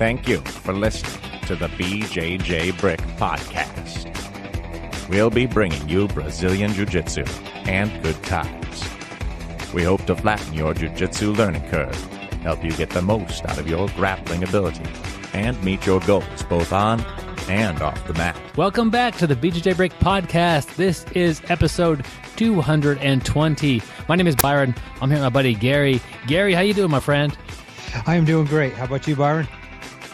Thank you for listening to the BJJ Brick Podcast. We'll be bringing you Brazilian Jiu-Jitsu and good times. We hope to flatten your Jiu-Jitsu learning curve, help you get the most out of your grappling ability, and meet your goals both on and off the mat. Welcome back to the BJJ Break Podcast. This is episode 220. My name is Byron. I'm here with my buddy Gary. Gary, how you doing, my friend? I am doing great. How about you, Byron?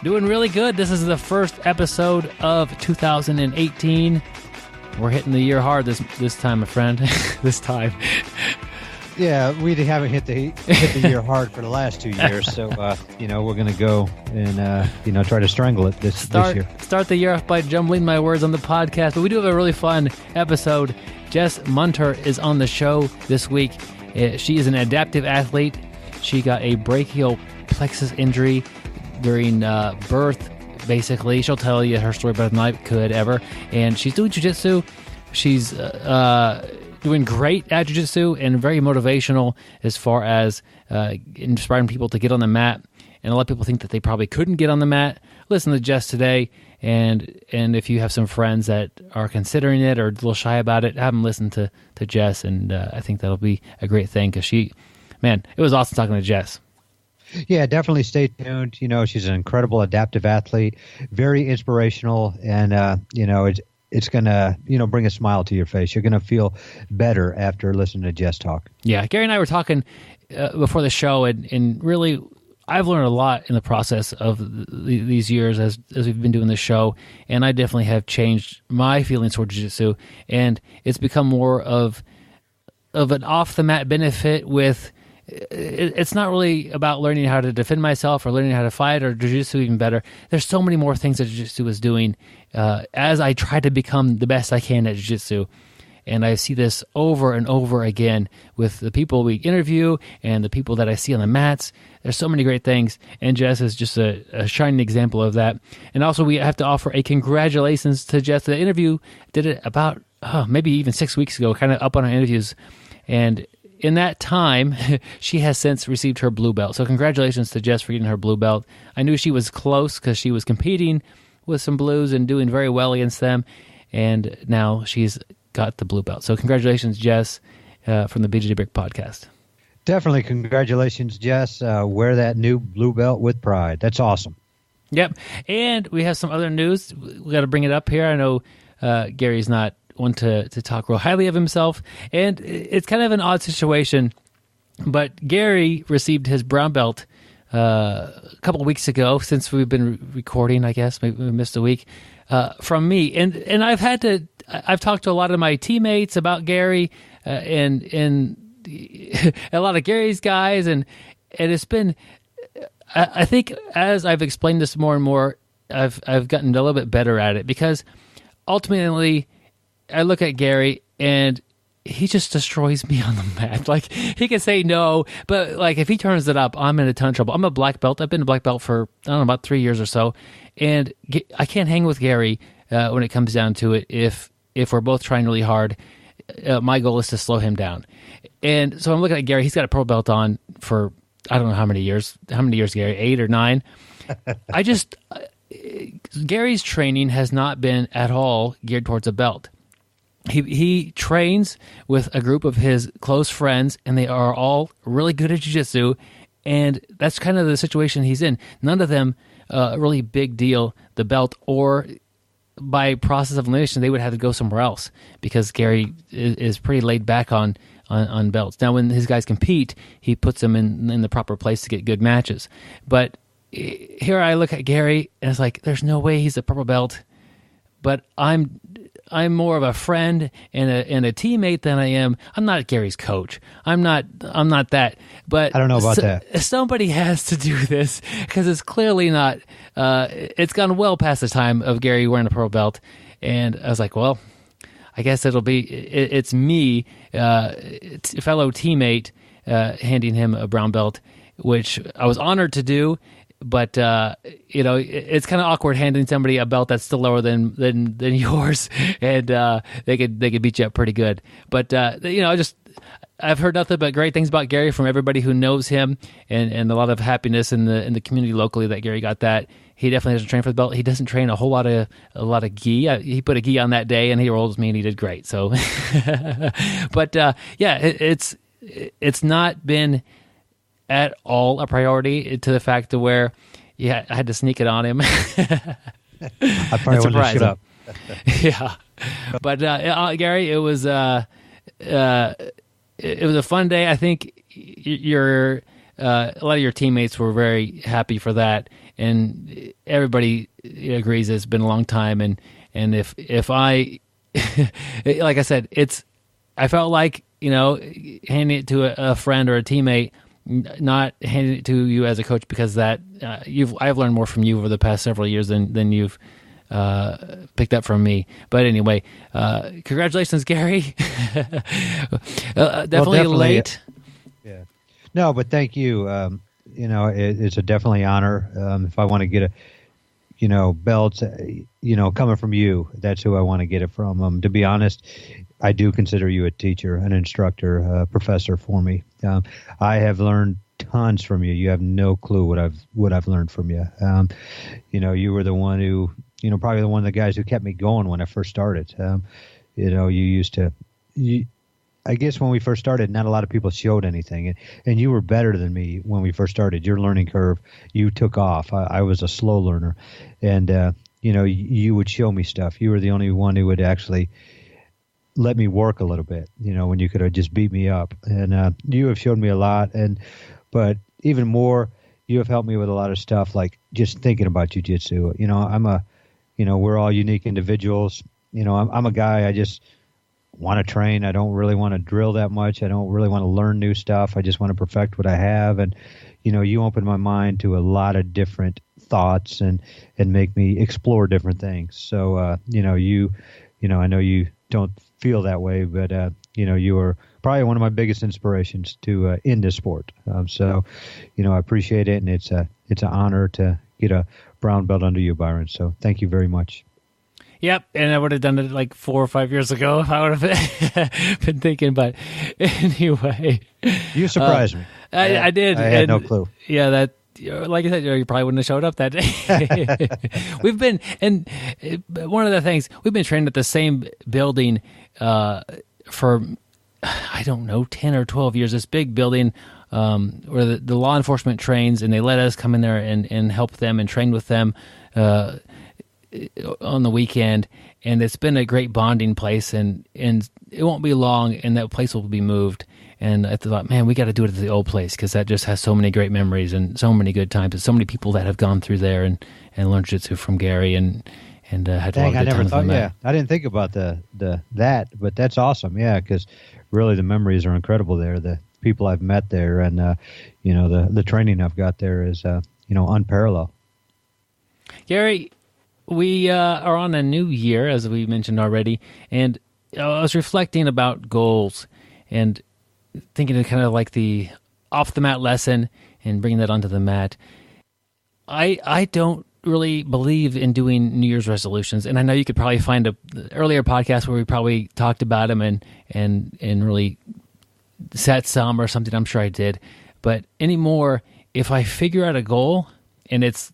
Doing really good. This is the first episode of 2018. We're hitting the year hard this time, my friend. This time. Yeah, we haven't hit the year hard for the last 2 years, so we're going to go and try to strangle it this year. Start the year off by jumbling my words on the podcast, but we do have a really fun episode. Jess Munter is on the show this week. She is an adaptive athlete. She got a brachial plexus injury during birth, basically. She'll tell you her story better than I could ever. And she's doing jiu-jitsu. She's doing great at jiu-jitsu and very motivational as far as inspiring people to get on the mat. And a lot of people think that they probably couldn't get on the mat. Listen to Jess today. And if you have some friends that are considering it or a little shy about it, have them listen to Jess. And I think that'll be a great thing because it was awesome talking to Jess. Yeah, definitely stay tuned. She's an incredible adaptive athlete, very inspirational, and it's going to bring a smile to your face. You're going to feel better after listening to Jess talk. Yeah, Gary and I were talking before the show, and really, I've learned a lot in the process of these years as we've been doing this show, and I definitely have changed my feelings toward jiu-jitsu, and it's become more of an off-the-mat benefit with. It's not really about learning how to defend myself or learning how to fight or jiu-jitsu even better. There's so many more things that jiu-jitsu is doing as I try to become the best I can at jiu-jitsu. And I see this over and over again with the people we interview and the people that I see on the mats. There's so many great things, and Jess is just a shining example of that. And also we have to offer a congratulations to Jess. The interview did it about maybe even 6 weeks ago, kind of up on our interviews. And in that time, she has since received her blue belt. So congratulations to Jess for getting her blue belt. I knew she was close because she was competing with some blues and doing very well against them. And now she's got the blue belt. So congratulations, Jess, from the BJJ Brick Podcast. Definitely congratulations, Jess. Wear that new blue belt with pride. That's awesome. Yep. And we have some other news. We got to bring it up here. I know Gary's not one to talk real highly of himself, and it's kind of an odd situation, but Gary received his brown belt a couple of weeks ago, since we've been recording, I guess, maybe we missed a week, from me, and I've talked to a lot of my teammates about Gary, and a lot of Gary's guys, and it's been, I think as I've explained this more and more, I've gotten a little bit better at it, because ultimately I look at Gary and he just destroys me on the mat. Like, he can say no, but like if he turns it up, I'm in a ton of trouble. I'm a black belt. I've been a black belt for, I don't know, about 3 years or so. And I can't hang with Gary when it comes down to it. If we're both trying really hard, my goal is to slow him down. And so I'm looking at Gary. He's got a pro belt on for, I don't know how many years. How many years, Gary? 8 or 9? Gary's training has not been at all geared towards a belt. He trains with a group of his close friends, and they are all really good at jiu-jitsu, and that's kind of the situation he's in. None of them really big deal the belt, or by process of elimination, they would have to go somewhere else, because Gary is pretty laid back on belts. Now, when his guys compete, he puts them in the proper place to get good matches. But here I look at Gary, and it's like, there's no way he's a purple belt, but I'm more of a friend and a teammate than I am. I'm not Gary's coach. I'm not that. But I don't know about that. Somebody has to do this, because it's clearly not. It's gone well past the time of Gary wearing a purple belt, and I was like, well, I guess it's me, it's a fellow teammate, handing him a brown belt, which I was honored to do. But it's kind of awkward handing somebody a belt that's still lower than yours, and they could beat you up pretty good. But I've heard nothing but great things about Gary from everybody who knows him, and a lot of happiness in the community locally that Gary got that. He definitely doesn't train for the belt. He doesn't train a lot of gi. He put a gi on that day, and he rolled with me, and he did great. So, but it's not been at all a priority to the fact to where I had to sneak it on him. I probably wanted to shut up. Yeah, but Gary, it was a fun day. I think a lot of your teammates were very happy for that, and everybody agrees it's been a long time. And if I, like I said, I felt like handing it to a friend or a teammate, not handing it to you as a coach, because that I've learned more from you over the past several years than you've picked up from me. But anyway, congratulations, Gary. Definitely late. Yeah. No, but thank you. It's a definitely honor. If I want to get a belt, coming from you, that's who I want to get it from. To be honest, I do consider you a teacher, an instructor, a professor for me. I have learned tons from you. You have no clue what I've learned from you. You were the one who, probably one of the guys who kept me going when I first started. I guess when we first started, not a lot of people showed anything, and you were better than me when we first started. Your learning curve, you took off. I was a slow learner, and you would show me stuff. You were the only one who would actually let me work a little bit, when you could have just beat me up. And you have showed me a lot, but even more, you have helped me with a lot of stuff, like just thinking about jiu-jitsu. We're all unique individuals. I'm a guy, I just want to train. I don't really want to drill that much. I don't really want to learn new stuff. I just want to perfect what I have. And, you open my mind to a lot of different thoughts and make me explore different things. So, I know you don't feel that way, but, you are probably one of my biggest inspirations to in this sport. So, I appreciate it, and it's an honor to get a brown belt under you, Byron. So thank you very much. Yep, and I would have done it like 4 or 5 years ago if I would have been thinking. But anyway, you surprised me. I did. I had no clue. Yeah, that. Like I said, you probably wouldn't have showed up that day. One of the things, we've been trained at the same building for, I don't know, 10 or 12 years. This big building where the law enforcement trains, and they let us come in there and help them and train with them on the weekend. And it's been a great bonding place, and it won't be long, and that place will be moved. And I thought, man, we got to do it at the old place, because that just has so many great memories and so many good times, and so many people that have gone through there and learned jiu-jitsu from Gary and had a lot of good I never times. thought, I didn't think about that, but that's awesome. Yeah, because really the memories are incredible there. The people I've met there, and the training I've got there is unparalleled. Gary, we are on a new year, as we mentioned already, and I was reflecting about goals and thinking of kind of like the off the mat lesson and bringing that onto the mat. I don't really believe in doing New Year's resolutions, and I know you could probably find a earlier podcast where we probably talked about them and really set some or something. I'm sure I did, but anymore, if I figure out a goal and it's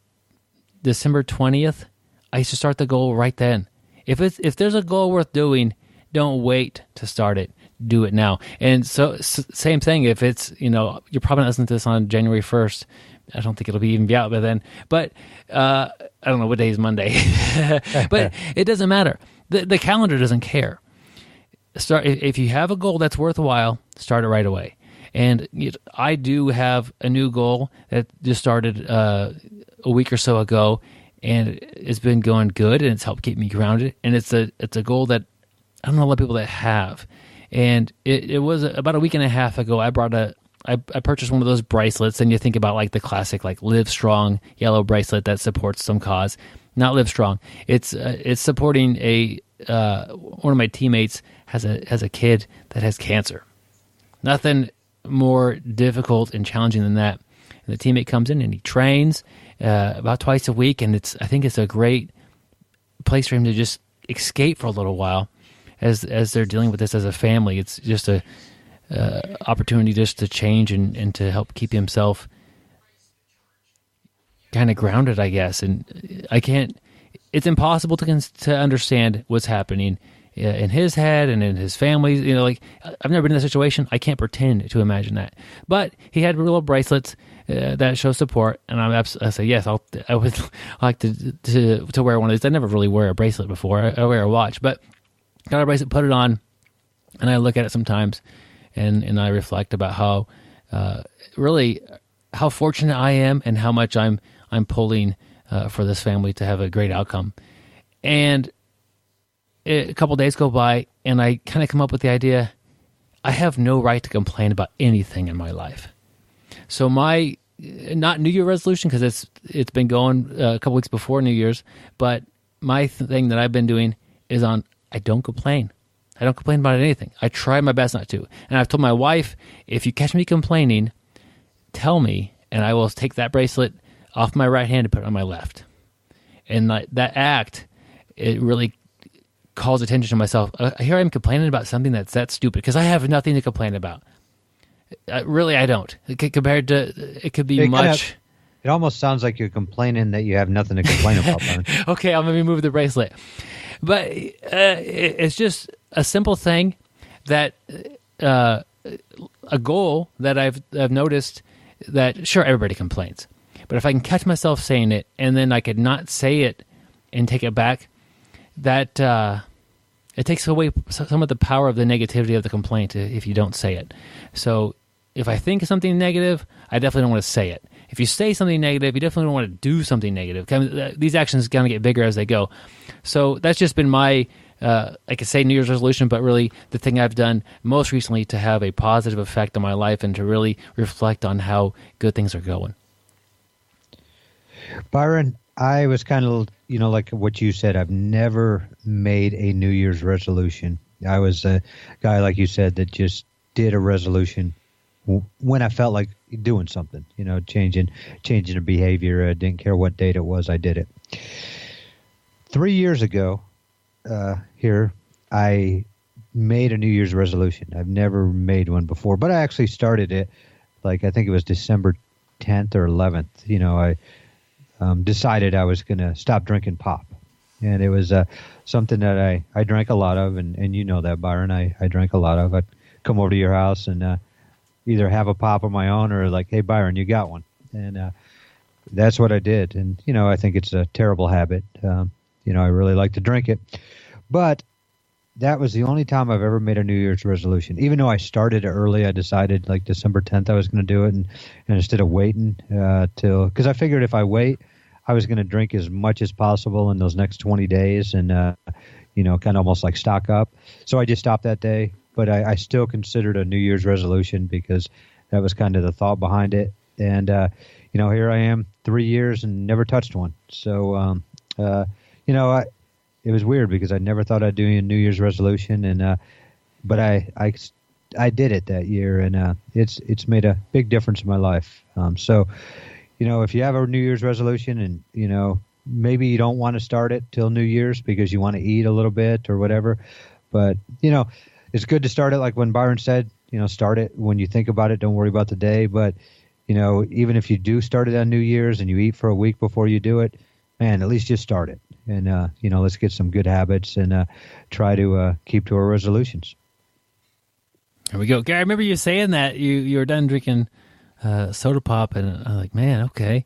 December 20th, I used to start the goal right then. If there's a goal worth doing, don't wait to start it. Do it now. And so same thing, if it's, you're probably not listening to this on January 1st. I don't think it'll even be out by then. But I don't know what day is Monday. But it doesn't matter. The calendar doesn't care. If you have a goal that's worthwhile, start it right away. And I do have a new goal that just started a week or so ago, and it's been going good, and it's helped keep me grounded. And it's a goal that I don't know a lot of people that have. And it was about a week and a half ago, I purchased one of those bracelets, and you think about like the classic, like Live Strong yellow bracelet that supports some cause. Not Live Strong. It's supporting one of my teammates has a kid that has cancer. Nothing more difficult and challenging than that. And the teammate comes in and he trains about twice a week, and I think it's a great place for him to just escape for a little while as they're dealing with this as a family. It's just opportunity just to change and to help keep himself kind of grounded, I guess. And it's impossible to understand what's happening in his head and in his family. Like, I've never been in that situation. I can't pretend to imagine that. But he had little bracelets that show support, and I say yes. I would like to wear one of these. I never really wear a bracelet before. I wear a watch, but got a bracelet, put it on, and I look at it sometimes, and I reflect about how really how fortunate I am and how much I'm pulling for this family to have a great outcome. And a couple days go by, and I kind of come up with the idea, I have no right to complain about anything in my life. So my, not New Year resolution, because it's been going a couple weeks before New Year's, but my thing that I've been doing is I don't complain. I don't complain about anything. I try my best not to. And I've told my wife, if you catch me complaining, tell me, and I will take that bracelet off my right hand and put it on my left. And that act, it really calls attention to myself. Here I am complaining about something that's that stupid, because I have nothing to complain about. Really, I don't. Compared to, it could be much. It almost sounds like you're complaining that you have nothing to complain about, Byron. Okay, I'll maybe move the bracelet. But it's just a simple thing that a goal that I've noticed that, sure, everybody complains. But if I can catch myself saying it, and then I could not say it and take it back, that it takes away some of the power of the negativity of the complaint if you don't say it. So if I think of something negative, I definitely don't want to say it. If you say something negative, you definitely don't want to do something negative. These actions kind of get bigger as they go. So that's just been my, I could say New Year's resolution, but really the thing I've done most recently to have a positive effect on my life and to really reflect on how good things are going. Byron, I was kind of, like what you said, I've never made a New Year's resolution. I was a guy, like you said, that just did a resolution when I felt like doing something, changing a behavior. I didn't care what date it was, I did it. 3 years ago, I made a New Year's resolution. I've never made one before, but I actually started it, I think it was December 10th or 11th. I decided I was going to stop drinking pop. And it was something that I drank a lot of, and you know that, Byron. I drank a lot of. I'd come over to your house and either have a pop of my own or like, hey, Byron, you got one. And that's what I did. And, I think it's a terrible habit. I really like to drink it. But that was the only time I've ever made a New Year's resolution. Even though I started early, I decided like December 10th I was going to do it. And instead of waiting because I figured if I wait, I was going to drink as much as possible in those next 20 days and, kind of almost like stock up. So I just stopped that day. But I still considered a New Year's resolution because that was kind of the thought behind it. And, here I am 3 years and never touched one. So, it was weird because I never thought I'd do a New Year's resolution. And but I did it that year, and it's made a big difference in my life. So, if you have a New Year's resolution and, maybe you don't want to start it till New Year's because you want to eat a little bit or whatever. But, it's good to start it like when Byron said, start it when you think about it. Don't worry about the day. But, even if you do start it on New Year's and you eat for a week before you do it, man, at least just start it. And, let's get some good habits and try to keep to our resolutions. There we go. Gary, I remember you saying that you were done drinking soda pop, and I'm like, man, okay.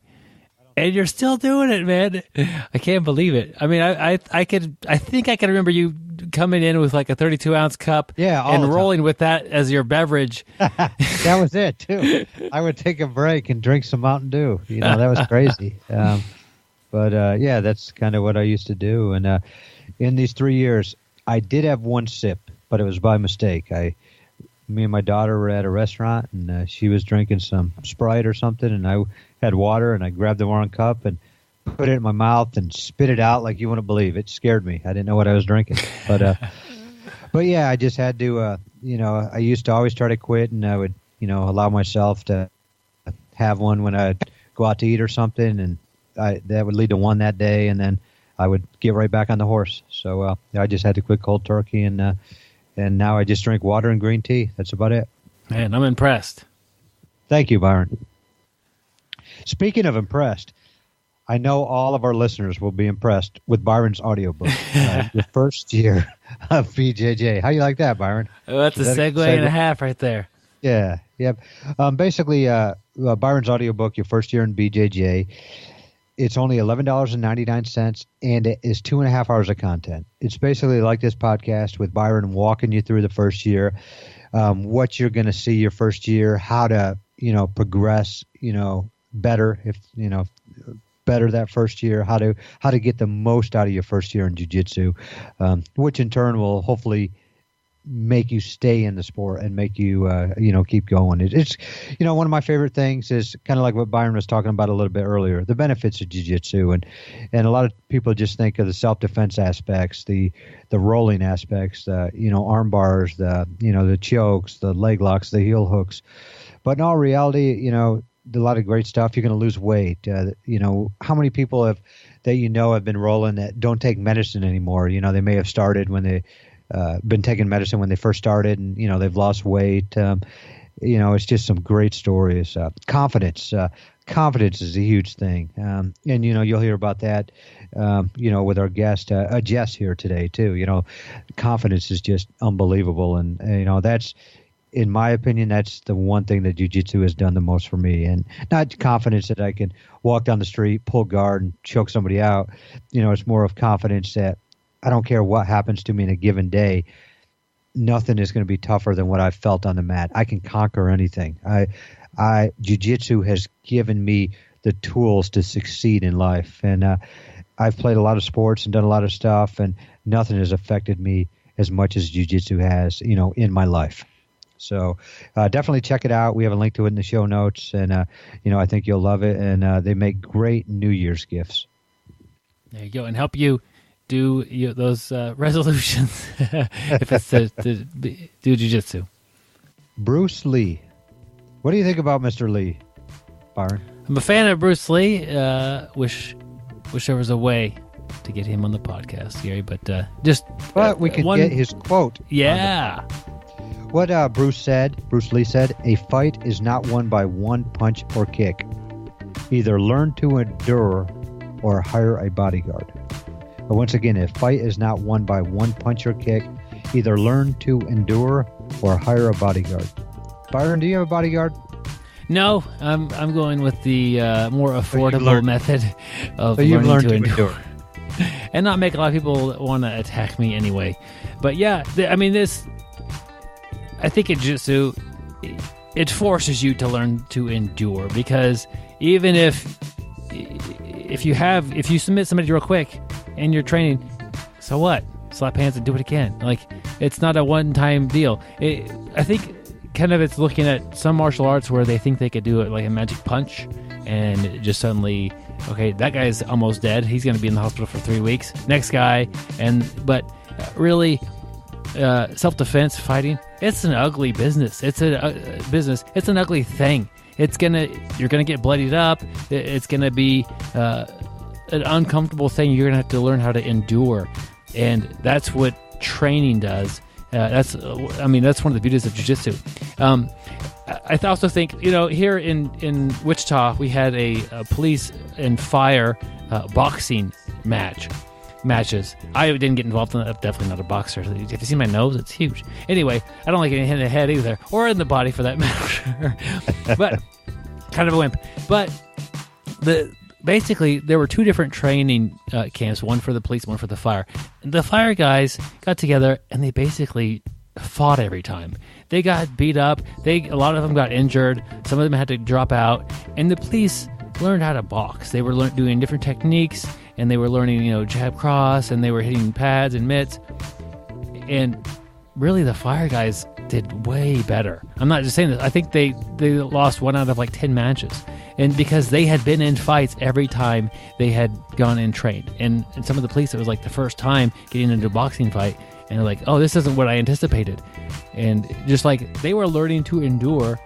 And you're still doing it, man. I can't believe it. I mean, I think I can remember you coming in with like a 32-ounce cup and rolling with that as your beverage. That was it, too. I would take a break and drink some Mountain Dew. That was crazy. But that's kind of what I used to do. And in these 3 years, I did have one sip, but it was by mistake. Me and my daughter were at a restaurant, and she was drinking some Sprite or something, and I had water, and I grabbed the wrong cup and put it in my mouth and spit it out like you wouldn't believe. It scared me. I didn't know what I was drinking. But I just had to, I used to always try to quit, and I would, allow myself to have one when I'd go out to eat or something, and that would lead to one that day, and then I would get right back on the horse. So I just had to quit cold turkey, and now I just drink water and green tea. That's about it. Man, I'm impressed. Thank you, Byron. Speaking of impressed, I know all of our listeners will be impressed with Byron's audiobook, the first year of BJJ. How you like that, Byron? Oh, that's a segue and a half right there. Yeah, yep. Basically, Byron's audiobook, your first year in BJJ, it's only $11.99, and it is 2.5 hours of content. It's basically like this podcast with Byron walking you through the first year, what you're going to see your first year, how to, progress, better better that first year, how to get the most out of your first year in jiu-jitsu, which in turn will hopefully make you stay in the sport and make you keep going. It's one of my favorite things is kind of like what Byron was talking about a little bit earlier, the benefits of jiu-jitsu, and a lot of people just think of the self-defense aspects, the rolling aspects, arm bars, the chokes, the leg locks, the heel hooks, but in all reality, a lot of great stuff. You're going to lose weight. How many people have been rolling that don't take medicine anymore? They may have started when they been taking medicine when they first started, and they've lost weight. It's just some great stories. Confidence. Confidence is a huge thing, and you'll hear about that. With our guest Jess here today too. Confidence is just unbelievable, and that's. In my opinion, that's the one thing that jiu-jitsu has done the most for me. And not confidence that I can walk down the street, pull guard, and choke somebody out. It's more of confidence that I don't care what happens to me in a given day. Nothing is going to be tougher than what I've felt on the mat. I can conquer anything. Jiu-jitsu has given me the tools to succeed in life. And I've played a lot of sports and done a lot of stuff, and nothing has affected me as much as jiu-jitsu has, in my life. So definitely check it out. We have a link to it in the show notes, and I think you'll love it. And they make great New Year's gifts. There you go, and help you do those resolutions if it's to do jiu-jitsu. Bruce Lee. What do you think about Mr. Lee, Byron? I'm a fan of Bruce Lee. Wish there was a way to get him on the podcast, Gary, but we could get his quote. Yeah. What Bruce Lee said, a fight is not won by one punch or kick. Either learn to endure or hire a bodyguard. But once again, a fight is not won by one punch or kick. Either learn to endure or hire a bodyguard. Byron, do you have a bodyguard? No, I'm going with the more affordable method of learning to endure. And not make a lot of people want to attack me anyway. But yeah, I think in jiu-jitsu, it forces you to learn to endure, because even if you submit somebody real quick and you're training, so what? Slap hands and do it again. Like, it's not a one-time deal. I think kind of it's looking at some martial arts where they think they could do it like a magic punch, and just suddenly, okay, that guy's almost dead. He's going to be in the hospital for 3 weeks. Next guy, but really. Self-defense fighting, it's an ugly business. It's a business. It's an ugly thing. You're gonna get bloodied up. It's gonna be an uncomfortable thing. You're gonna have to learn how to endure, and that's what training does. That's one of the beauties of jiu-jitsu. I also think here in Wichita we had a police and fire boxing matches. I didn't get involved in that. I'm definitely not a boxer. Have you seen my nose? It's huge. Anyway, I don't like getting hit in the head either, or in the body for that matter. But kind of a wimp. But basically there were two different training camps, one for the police, one for the fire. The fire guys got together and they basically fought every time. They got beat up. A lot of them got injured. Some of them had to drop out. And the police learned how to box. They were doing different techniques, and they were learning, jab cross, and they were hitting pads and mitts. And really, the fire guys did way better. I'm not just saying this. I think they lost 1 out of 10 matches. And because they had been in fights every time they had gone and trained. And some of the police, it was the first time getting into a boxing fight. And they're like, oh, this isn't what I anticipated. And just they were learning to endure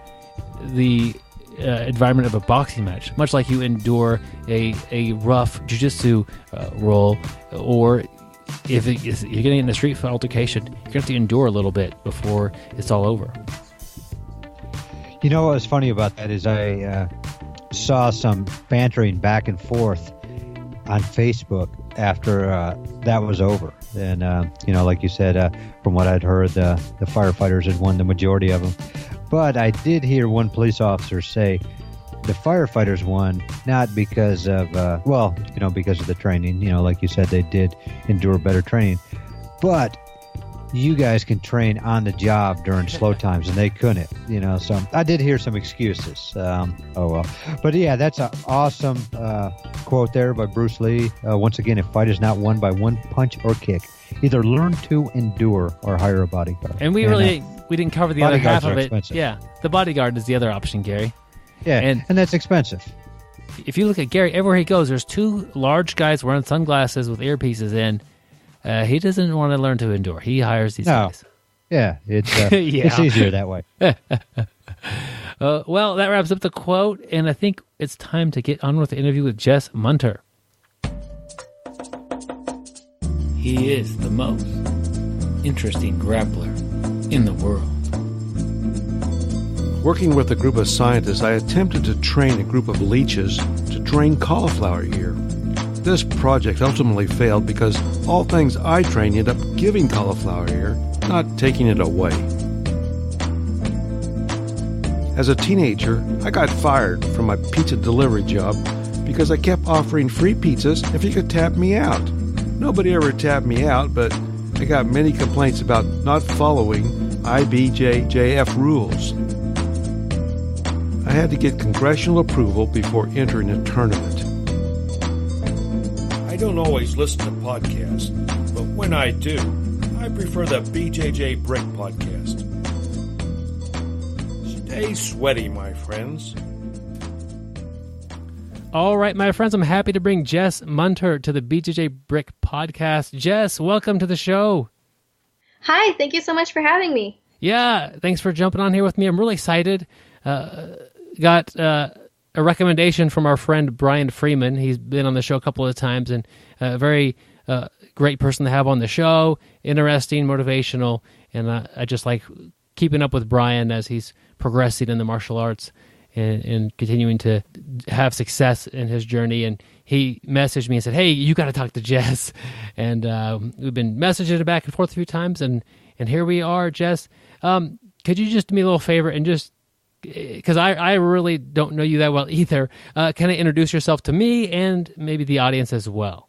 the environment of a boxing match, much like you endure a rough jiu-jitsu roll, or if you're getting in a street fight altercation, you're going to have to endure a little bit before it's all over. You know what was funny about that is I saw some bantering back and forth on Facebook after that was over. And, like you said, from what I'd heard, the firefighters had won the majority of them. But I did hear one police officer say the firefighters won not because of, because of the training. Like you said, they did endure better training. But you guys can train on the job during slow times, and they couldn't, so I did hear some excuses. Oh, well. But, yeah, that's an awesome quote there by Bruce Lee. Once again, a fight is not won by one punch or kick. Either learn to endure or hire a bodyguard. And we didn't cover the other half of it. Expensive. Yeah, the bodyguard is the other option, Gary. Yeah, and that's expensive. If you look at Gary, everywhere he goes, there's two large guys wearing sunglasses with earpieces in. He doesn't want to learn to endure. He hires these guys. Yeah, it's easier that way. Well, that wraps up the quote, and I think it's time to get on with the interview with Jess Munter. He is the most interesting grappler in the world. Working with a group of scientists, I attempted to train a group of leeches to drain cauliflower ear. This project ultimately failed because all things I trained end up giving cauliflower ear, not taking it away. As a teenager, I got fired from my pizza delivery job because I kept offering free pizzas if you could tap me out. Nobody ever tapped me out, but I got many complaints about not following IBJJF rules. I had to get congressional approval before entering a tournament. I don't always listen to podcasts, but when I do, I prefer the BJJ Brick podcast. Stay sweaty, my friends. All right, my friends, I'm happy to bring Jess Munter to the BJJ Brick podcast. Jess, welcome to the show. Hi, thank you so much for having me. Yeah, thanks for jumping on here with me. I'm really excited. Got a recommendation from our friend Brian Freeman. He's been on the show a couple of times, and a very great person to have on the show. Interesting, motivational, and I just like keeping up with Brian as he's progressing in the martial arts and continuing to have success in his journey. And he messaged me and said, "Hey, you got to talk to Jess." And we've been messaging it back and forth a few times, and here we are, Jess. Could you just do me a little favor and just, because I really don't know you that well either, kind of introduce yourself to me and maybe the audience as well?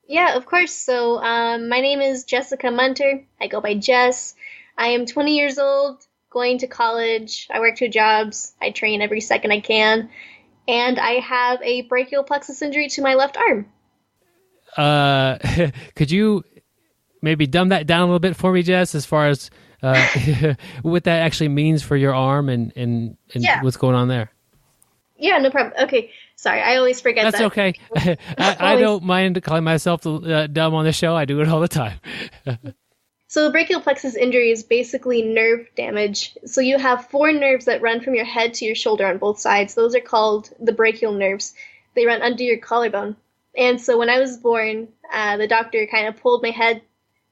Yeah, of course. So my name is Jessica Munter. I go by Jess. I am 20 years old, going to college. I work 2 jobs. I train every second I can. And I have a brachial plexus injury to my left arm. Could you maybe dumb that down a little bit for me, Jess, as far as what that actually means for your arm and what's going on there? Yeah, no problem. Okay, sorry, I always forget That's that. Okay. I don't mind calling myself dumb on the show. I do it all the time. So the brachial plexus injury is basically nerve damage. So you have 4 nerves that run from your head to your shoulder on both sides. Those are called the brachial nerves. They run under your collarbone. And so when I was born, the doctor kind of pulled my head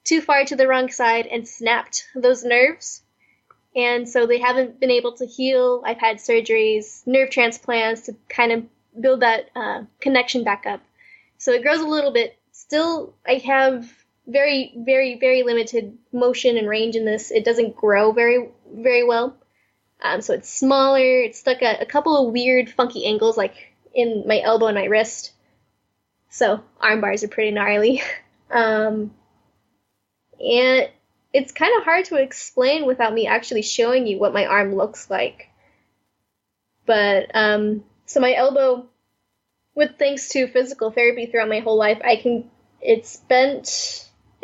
too far to the wrong side and snapped those nerves. And so they haven't been able to heal. I've had surgeries, nerve transplants to kind of build that connection back up. So it grows a little bit. Still, I have very, very, very limited motion and range in this. It doesn't grow very, very well. So it's smaller. It's stuck at a couple of weird, funky angles, like in my elbow and my wrist. So arm bars are pretty gnarly. And it's kind of hard to explain without me actually showing you what my arm looks like. But so my elbow, with thanks to physical therapy throughout my whole life, it's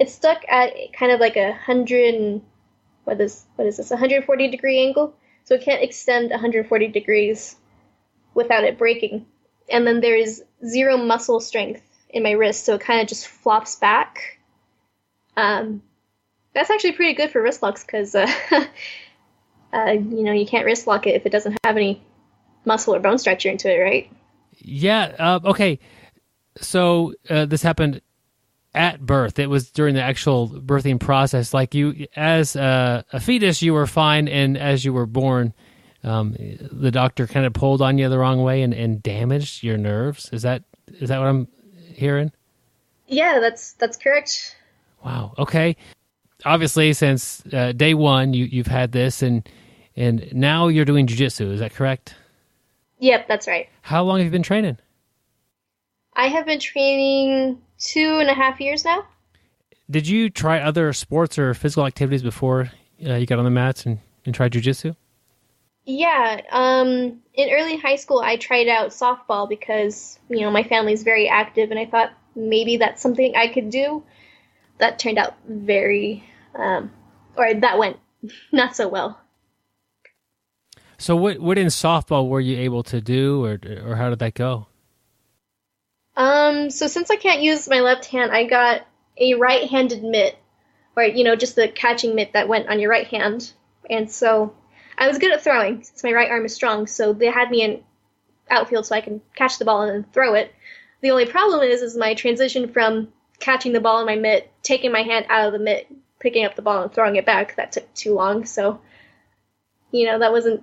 stuck at kind of like 140 degree angle. So it can't extend 140 degrees without it breaking. And then there's 0 muscle strength in my wrist, so it kind of just flops back. That's actually pretty good for wrist locks because, you can't wrist lock it if it doesn't have any muscle or bone structure into it, right? Yeah. Okay. So this happened at birth. It was during the actual birthing process. Like you, as a fetus, you were fine, and as you were born, the doctor kind of pulled on you the wrong way and damaged your nerves. Is that what I'm hearing? Yeah, that's correct. Wow. Okay. Obviously, since day one, you've had this, and now you're doing jiu-jitsu. Is that correct? Yep, that's right. How long have you been training? I have been training 2.5 years now. Did you try other sports or physical activities before you got on the mats and tried jiu-jitsu? Yeah. In early high school, I tried out softball because, my family's very active, and I thought maybe that's something I could do. That turned out that went not so well. So what in softball were you able to do, or how did that go? So since I can't use my left hand, I got a right-handed mitt, or, just the catching mitt that went on your right hand. And so I was good at throwing since my right arm is strong. So they had me in outfield so I can catch the ball and then throw it. The only problem is my transition from catching the ball in my mitt, taking my hand out of the mitt, picking up the ball and throwing it back. That took too long. So, that wasn't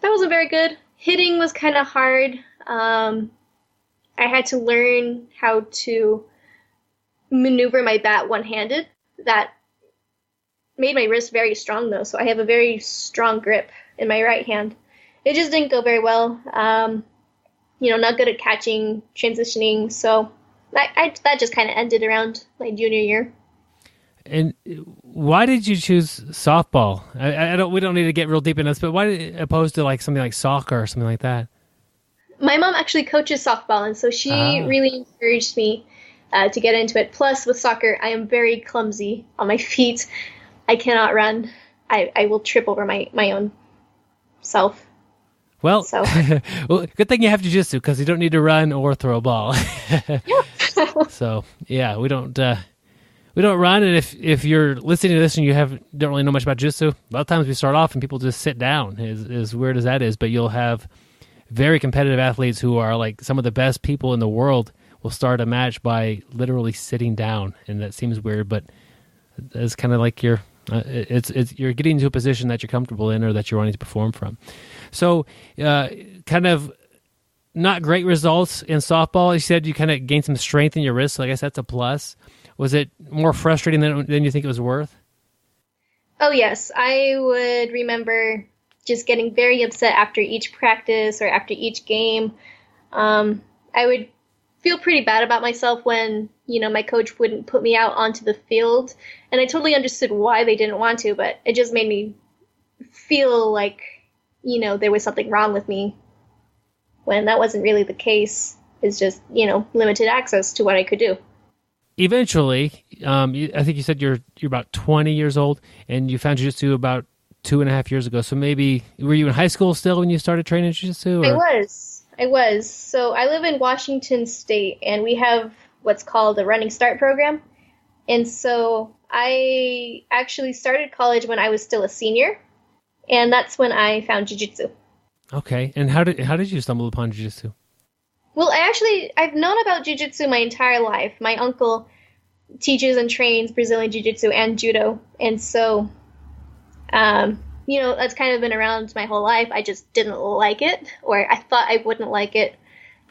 very good. Hitting was kind of hard. I had to learn how to maneuver my bat one-handed. That made my wrist very strong, though, so I have a very strong grip in my right hand. It just didn't go very well. Not good at catching, transitioning, so that just kind of ended around my junior year. And why did you choose softball? We don't need to get real deep into this, but why opposed to like something like soccer or something like that? My mom actually coaches softball, and so she really encouraged me to get into it. Plus, with soccer, I am very clumsy on my feet. I cannot run. I will trip over my own self. Well, well, good thing you have jiu-jitsu because you don't need to run or throw a ball. So, yeah, we don't run, and if you're listening to this and you don't really know much about jiu-jitsu, a lot of times we start off and people just sit down, as weird as that is, but you'll have very competitive athletes who are like some of the best people in the world will start a match by literally sitting down, and that seems weird, but it's kind of like you're getting into a position that you're comfortable in or that you're wanting to perform from. So, kind of not great results in softball. You said you kind of gained some strength in your wrist, so I guess that's a plus. Was it more frustrating than you think it was worth? Oh, yes. I would remember just getting very upset after each practice or after each game. I would feel pretty bad about myself when, my coach wouldn't put me out onto the field. And I totally understood why they didn't want to, but it just made me feel like, there was something wrong with me when that wasn't really the case. It's just, limited access to what I could do. Eventually, I think you said you're about 20 years old, and you found jiu-jitsu about 2.5 years ago. So maybe, were you in high school still when you started training jiu-jitsu? I was. So I live in Washington State, and we have what's called a running start program. And so I actually started college when I was still a senior, and that's when I found jiu-jitsu. Okay. And how did you stumble upon jiu-jitsu? Well, I've known about jiu-jitsu my entire life. My uncle teaches and trains Brazilian Jiu-Jitsu and Judo. And so, that's kind of been around my whole life. I just didn't like it, or I thought I wouldn't like it.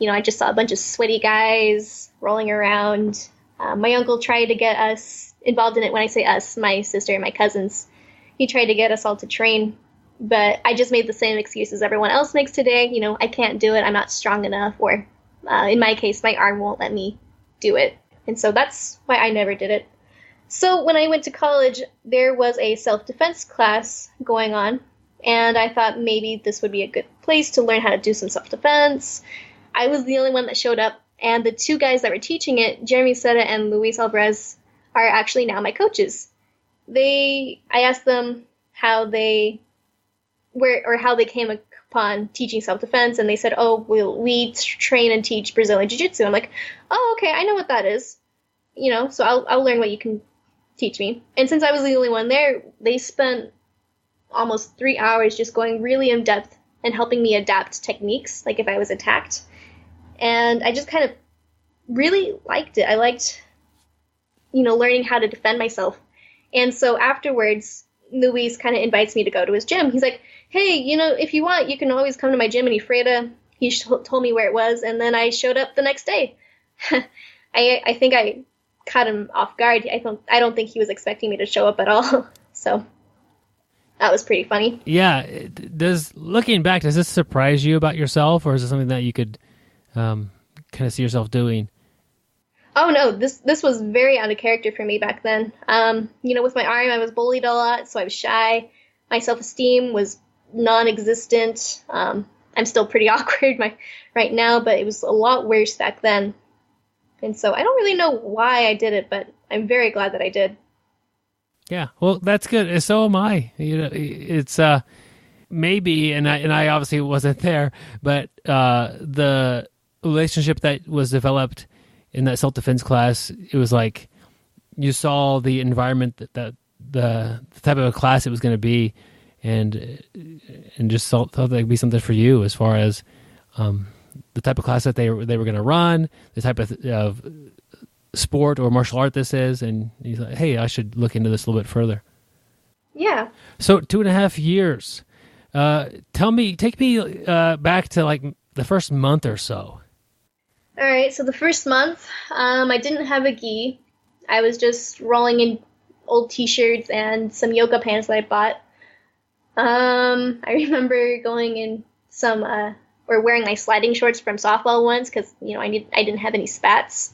I just saw a bunch of sweaty guys rolling around. My uncle tried to get us involved in it. When I say us, my sister and my cousins, he tried to get us all to train. But I just made the same excuses everyone else makes today. I can't do it. I'm not strong enough. Or in my case, my arm won't let me do it. And so that's why I never did it. So when I went to college, there was a self-defense class going on. And I thought maybe this would be a good place to learn how to do some self-defense. I was the only one that showed up. And the two guys that were teaching it, Jeremy Seta and Luis Alvarez, are actually now my coaches. I asked them how they came upon teaching self-defense, and they said, we train and teach Brazilian Jiu-Jitsu. I'm like, oh, okay, I know what that is. So I'll learn what you can teach me. And since I was the only one there, they spent almost 3 hours just going really in depth and helping me adapt techniques, like if I was attacked. And I just kind of really liked it. I liked, learning how to defend myself. And so afterwards, Luis kind of invites me to go to his gym. He's like, hey, if you want, you can always come to my gym in Ephrata. He told me where it was, and then I showed up the next day. I think I caught him off guard. I don't think he was expecting me to show up at all. So that was pretty funny. Yeah. Looking back, does this surprise you about yourself, or is it something that you could kind of see yourself doing? Oh no, this was very out of character for me back then. With my arm, I was bullied a lot, so I was shy. My self-esteem was non-existent. I'm still pretty awkward right now, but it was a lot worse back then. And so I don't really know why I did it, but I'm very glad that I did. Yeah, well, that's good. So am I. It's maybe, and I obviously wasn't there, but the relationship that was developed in that self-defense class, it was like you saw the environment that the type of a class it was going to be, and just thought that would be something for you as far as the type of class that they were going to run, the type of sport or martial art this is, and you thought, hey, I should look into this a little bit further. Yeah. So 2.5 years. Take me back to like the first month or so. All right, so the first month, I didn't have a gi. I was just rolling in old t-shirts and some yoga pants that I bought. I remember going in or wearing my sliding shorts from softball once because, I didn't have any spats.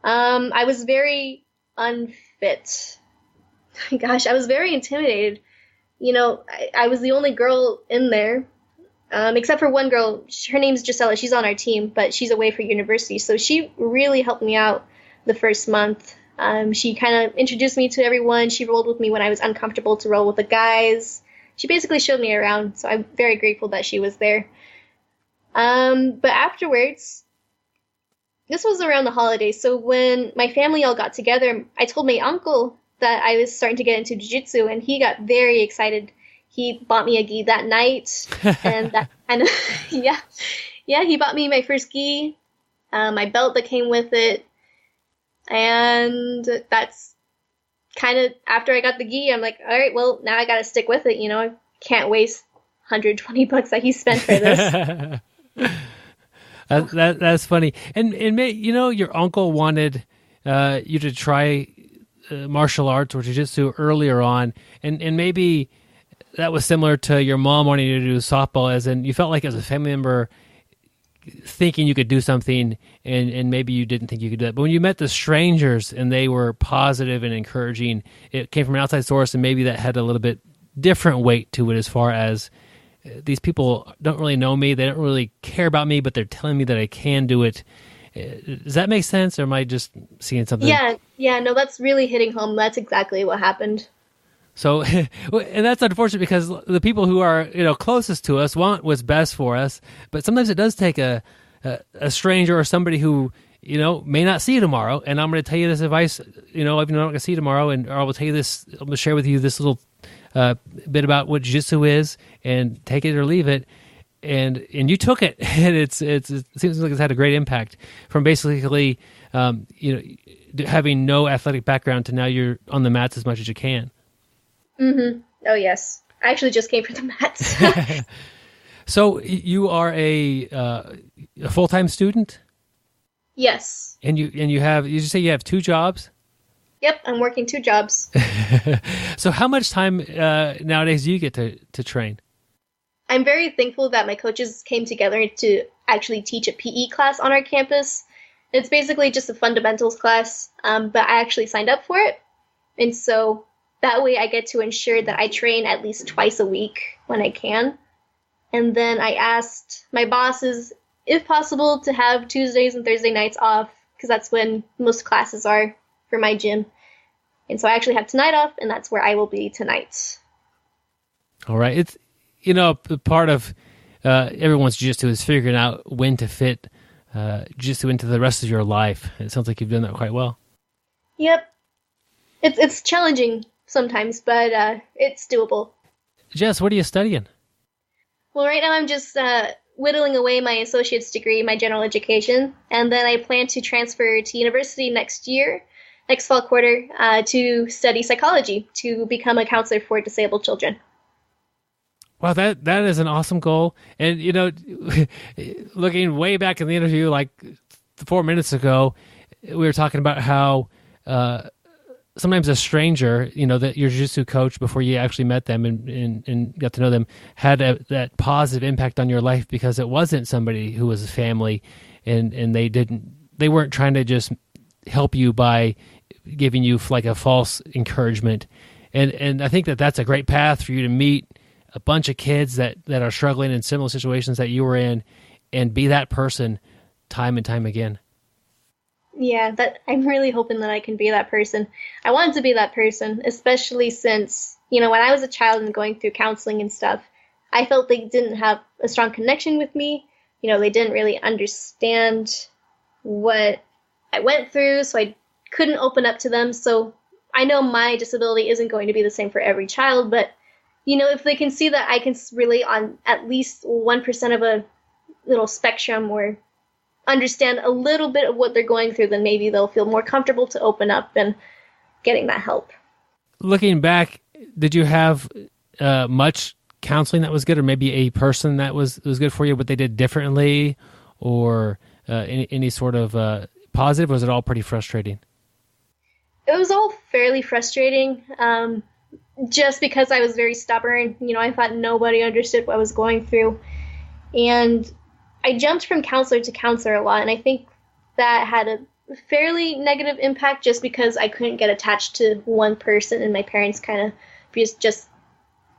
I was very unfit. Gosh, I was very intimidated. I was the only girl in there. Except for one girl, her name's Gisela. She's on our team, but she's away for university. So she really helped me out the first month. She kind of introduced me to everyone. She rolled with me when I was uncomfortable to roll with the guys. She basically showed me around, so I'm very grateful that she was there. But afterwards, this was around the holidays. So when my family all got together, I told my uncle that I was starting to get into jiu-jitsu, and he got very excited. He bought me a gi that night, and that kind of, yeah, he bought me my first gi, my belt that came with it, and that's kind of, after I got the gi, I'm like, all right, well, now I got to stick with it, I can't waste $120 that he spent for this. That's funny. And your uncle wanted you to try martial arts or jiu-jitsu earlier on, and maybe that was similar to your mom wanting you to do softball, as in you felt like as a family member thinking you could do something, and maybe you didn't think you could do that. But when you met the strangers and they were positive and encouraging, it came from an outside source, and maybe that had a little bit different weight to it as far as these people don't really know me, they don't really care about me, but they're telling me that I can do it. Does that make sense, or am I just seeing something? Yeah, no, that's really hitting home. That's exactly what happened. So, and that's unfortunate because the people who are, closest to us want what's best for us, but sometimes it does take a stranger or somebody who, may not see you tomorrow, and I'm going to tell you this advice, even though I'm not going to see you tomorrow, and I will tell you this, I'm going to share with you this little bit about what jiu-jitsu is, and take it or leave it. And you took it, and it seems like it's had a great impact from basically, having no athletic background to now you're on the mats as much as you can. Mm-hmm. Oh yes, I actually just came for the mats. So you are a full-time student? Yes. And you just say you have 2 jobs? Yep, I'm working 2 jobs. So how much time nowadays do you get to train? I'm very thankful that my coaches came together to actually teach a PE class on our campus. It's basically just a fundamentals class, but I actually signed up for it. And so that way I get to ensure that I train at least twice a week when I can. And then I asked my bosses, if possible, to have Tuesdays and Thursday nights off, because that's when most classes are for my gym. And so I actually have tonight off, and that's where I will be tonight. All right. It's, part of everyone's jiu-jitsu is figuring out when to fit jiu-jitsu into the rest of your life. It sounds like you've done that quite well. Yep. It's challenging sometimes, but it's doable. Jess, what are you studying? Well, right now I'm just whittling away my associate's degree, my general education, and then I plan to transfer to university next year next fall quarter to study psychology, to become a counselor for disabled children. Wow, that is an awesome goal. And, looking way back in the interview, like 4 minutes ago, we were talking about how sometimes a stranger, that your jiu-jitsu coach, before you actually met them and got to know them, had that positive impact on your life because it wasn't somebody who was a family, and they weren't trying to just help you by giving you like a false encouragement. And I think that's a great path for you to meet a bunch of kids that are struggling in similar situations that you were in, and be that person time and time again. Yeah, I'm really hoping that I can be that person. I wanted to be that person, especially since, when I was a child and going through counseling and stuff, I felt they didn't have a strong connection with me. They didn't really understand what I went through, so I couldn't open up to them. So I know my disability isn't going to be the same for every child, but if they can see that I can relate on at least 1% of a little spectrum, or understand a little bit of what they're going through, then maybe they'll feel more comfortable to open up and getting that help. Looking back, did you have much counseling that was good, or maybe a person that was good for you, but they did differently, or any sort of positive, or was it all pretty frustrating? It was all fairly frustrating. Just because I was very stubborn, I thought nobody understood what I was going through. And I jumped from counselor to counselor a lot, and I think that had a fairly negative impact just because I couldn't get attached to one person, and my parents kind of just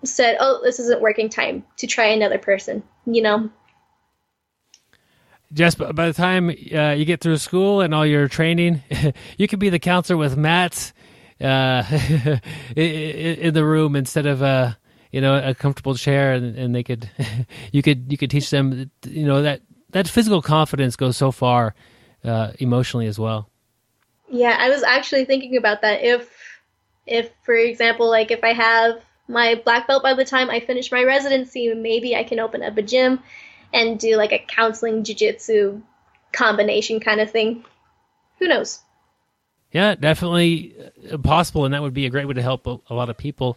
said, oh, this isn't working, time to try another person, Jess, by the time you get through school and all your training, you could be the counselor with mats in the room instead of a comfortable chair, and they could you could teach them that physical confidence goes so far emotionally as well. Yeah, I was actually thinking about that. If for example, like if I have my black belt by the time I finish my residency, maybe I can open up a gym and do like a counseling jiu-jitsu combination kind of thing. Who knows? Yeah, definitely possible, and that would be a great way to help a lot of people.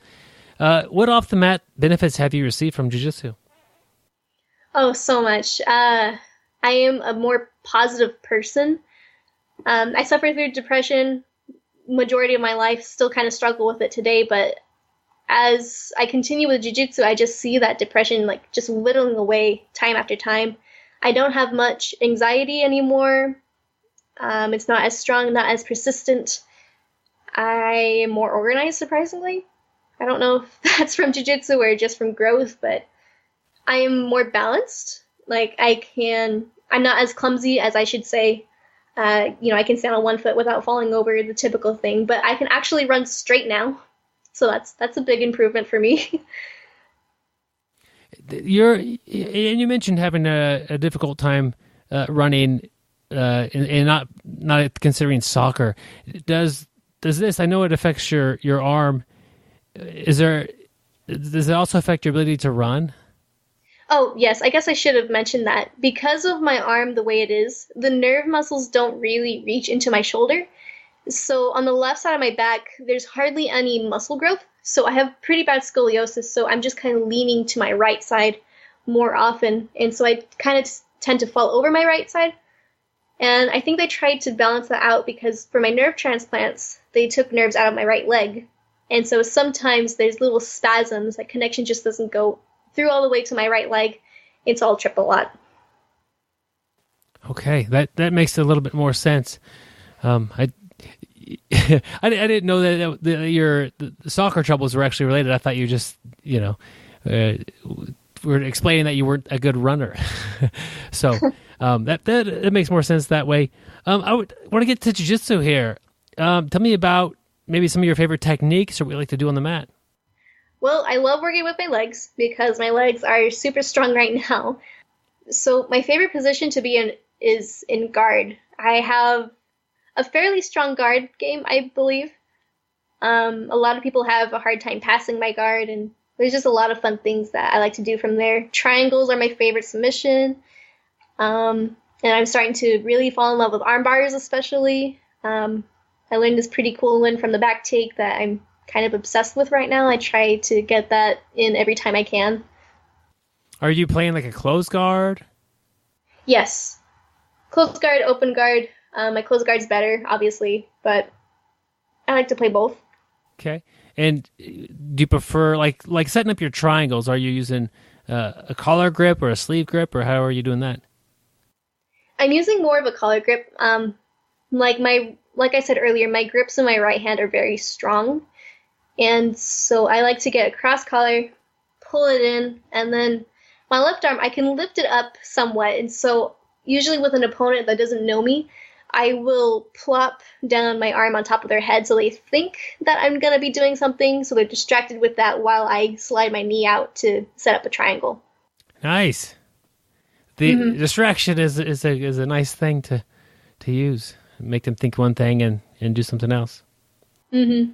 What off-the-mat benefits have you received from jiu-jitsu? Oh, so much. I am a more positive person. I suffered through depression majority of my life, still kind of struggle with it today, but as I continue with jiu-jitsu, I just see that depression like just whittling away time after time. I don't have much anxiety anymore. It's not as strong, not as persistent. I am more organized, surprisingly. I don't know if that's from jiu-jitsu or just from growth, but I am more balanced. Like I'm not as clumsy as I should say. I can stand on one foot without falling over, the typical thing, but I can actually run straight now. So that's a big improvement for me. And you mentioned having a difficult time running and not considering soccer. Does this? I know it affects your arm. Does it also affect your ability to run? Oh, yes. I guess I should have mentioned that. Because of my arm the way it is, the nerve muscles don't really reach into my shoulder. So on the left side of my back, there's hardly any muscle growth. So I have pretty bad scoliosis. So I'm just kind of leaning to my right side more often. And so I kind of tend to fall over my right side. And I think they tried to balance that out because for my nerve transplants, they took nerves out of my right leg. And so sometimes there's little spasms, like connection just doesn't go through all the way to my right leg. It's all trip a lot. Okay, that makes a little bit more sense. I didn't know that the soccer troubles were actually related. I thought you just were explaining that you weren't a good runner. So that makes more sense that way. I want to get to jiu-jitsu here. Tell me about maybe some of your favorite techniques or what you like to do on the mat. Well, I love working with my legs because my legs are super strong right now. So my favorite position to be in is in guard. I have a fairly strong guard game, I believe. A lot of people have a hard time passing my guard, and there's just a lot of fun things that I like to do from there. Triangles are my favorite submission. And I'm starting to really fall in love with arm bars especially. I learned this pretty cool one from the back take that I'm kind of obsessed with right now. I try to get that in every time I can. Are you playing like a closed guard? Yes. Closed guard, open guard. My closed guard's better, obviously, but I like to play both. Okay. And do you prefer, like setting up your triangles, are you using a collar grip or a sleeve grip, or how are you doing that? I'm using more of a collar grip. Like I said earlier, my grips in my right hand are very strong. And so I like to get a cross collar, pull it in, and then my left arm, I can lift it up somewhat. And so usually with an opponent that doesn't know me, I will plop down my arm on top of their head so they think that I'm going to be doing something. So they're distracted with that while I slide my knee out to set up a triangle. Nice. The distraction is a nice thing to use. Make them think one thing and do something else. Mm-hmm.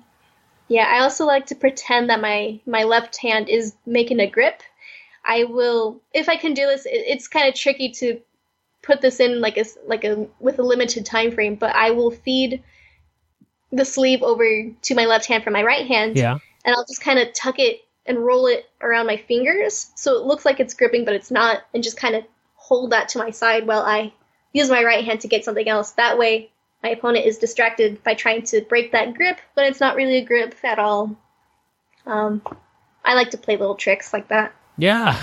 Yeah, I also like to pretend that my left hand is making a grip. I will, if I can do this, it's kind of tricky to put this in like a with a limited time frame, but I will feed the sleeve over to my left hand from my right hand. Yeah. And I'll just kind of tuck it and roll it around my fingers so it looks like it's gripping, but it's not, and just kind of hold that to my side while I use my right hand to get something else. That way, my opponent is distracted by trying to break that grip, but it's not really a grip at all. I like to play little tricks like that. Yeah.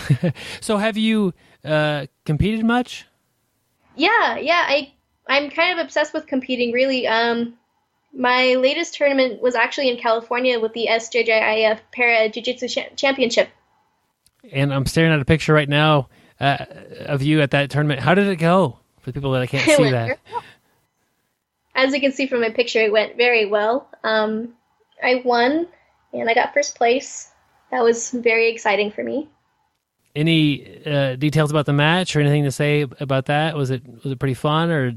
So have you competed much? Yeah. I'm kind of obsessed with competing, really. My latest tournament was actually in California with the SJJIF Para Jiu-Jitsu Championship. And I'm staring at a picture right now of you at that tournament. How did it go? For the people that I can't see that. As you can see from my picture, it went very well. I won, and I got first place. That was very exciting for me. Any details about the match or anything to say about that? Was it pretty fun? Or?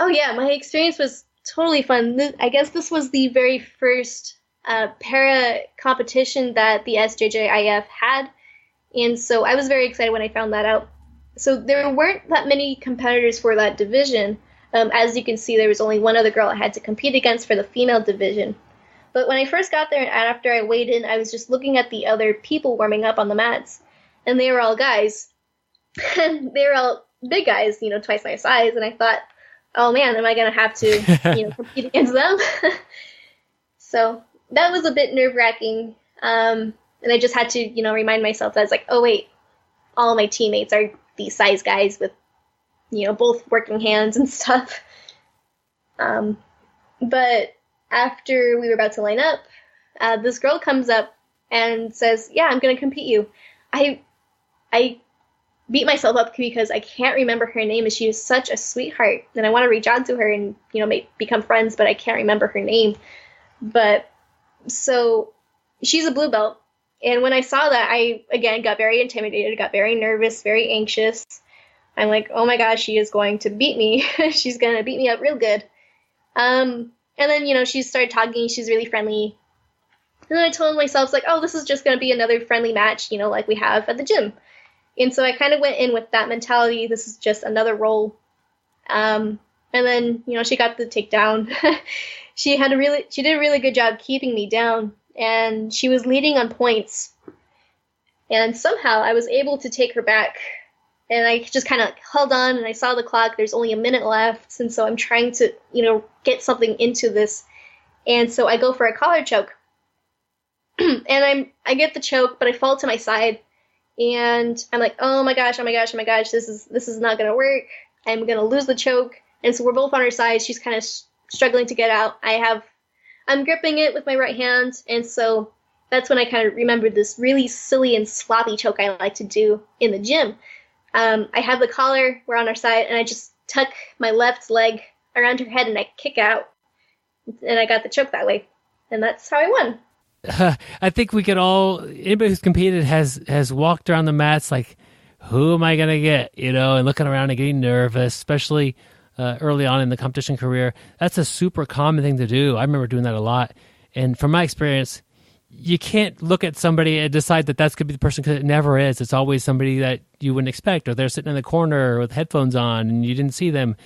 Oh yeah, my experience was totally fun. I guess this was the very first para competition that the SJJIF had, and so I was very excited when I found that out. So there weren't that many competitors for that division. As you can see, there was only one other girl I had to compete against for the female division. But when I first got there and after I weighed in, I was just looking at the other people warming up on the mats. And they were all guys. And they were all big guys, twice my size. And I thought, oh man, am I going to have to, compete against them? So that was a bit nerve-wracking. And I just had to, remind myself that it's like, oh wait, all my teammates are these size guys with, both working hands and stuff. But after we were about to line up, this girl comes up and says, yeah, I'm going to compete you. I beat myself up because I can't remember her name, and she is such a sweetheart. And I want to reach out to her and, become friends, but I can't remember her name. But so she's a blue belt. And when I saw that, I, again, got very intimidated, got very nervous, very anxious. I'm like, oh my gosh, she is going to beat me. She's going to beat me up real good. And then, she started talking. She's really friendly. And then I told myself, like, oh, this is just going to be another friendly match, like we have at the gym. And so I kind of went in with that mentality. This is just another roll. And then, she got the takedown. She did a really good job keeping me down. And she was leading on points. And somehow I was able to take her back. And I just kind of held on, and I saw the clock. There's only a minute left. And so I'm trying to, get something into this. And so I go for a collar choke. And I get the choke, but I fall to my side. And I'm like, oh my gosh, this is not going to work. I'm going to lose the choke. And so we're both on her side. She's kind of struggling to get out. I'm gripping it with my right hand. And so that's when I kind of remembered this really silly and sloppy choke I like to do in the gym. I have the collar, we're on our side, and I just tuck my left leg around her head and I kick out. And I got the choke that way. And that's how I won. I think we could all, anybody who's competed has walked around the mats like, who am I going to get, and looking around and getting nervous, especially early on in the competition career. That's a super common thing to do. I remember doing that a lot. And from my experience, you can't look at somebody and decide that that's going to be the person, because it never is. It's always somebody that you wouldn't expect, or they're sitting in the corner with headphones on and you didn't see them.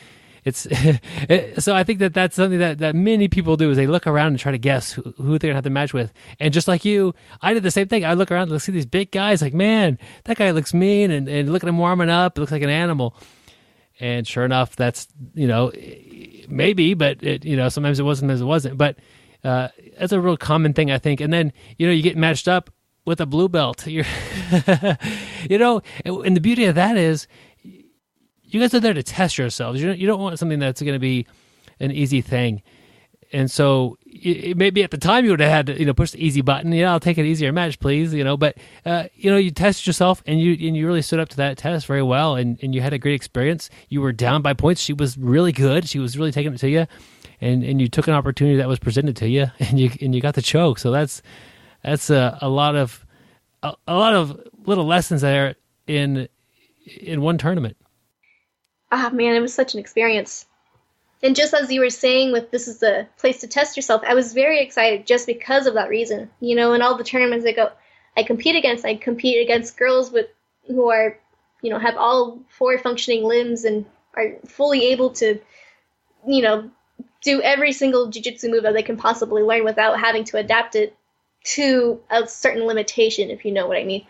so I think that's something that many people do is they look around and try to guess who they're going to have to match with. And just like you, I did the same thing. I look around and see these big guys like, man, that guy looks mean, and look at him warming up. It looks like an animal. And sure enough, that's, maybe, but sometimes it wasn't, sometimes it wasn't. But that's a real common thing, I think. And then, you get matched up with a blue belt. You're and the beauty of that is you guys are there to test yourselves. You don't want something that's going to be an easy thing. And so maybe at the time you would have had to, push the easy button. I'll take an easier match, please. But you tested yourself and you really stood up to that test very well, and you had a great experience. You were down by points. She was really good. She was really taking it to you, and you took an opportunity that was presented to you, and you got the choke. So that's a lot of little lessons there in one tournament. Ah, man, it was such an experience. And just as you were saying, with this is the place to test yourself, I was very excited just because of that reason. In all the tournaments I compete against girls who are, have all 4 functioning limbs and are fully able to, do every single jiu-jitsu move that they can possibly learn without having to adapt it to a certain limitation, if you know what I mean.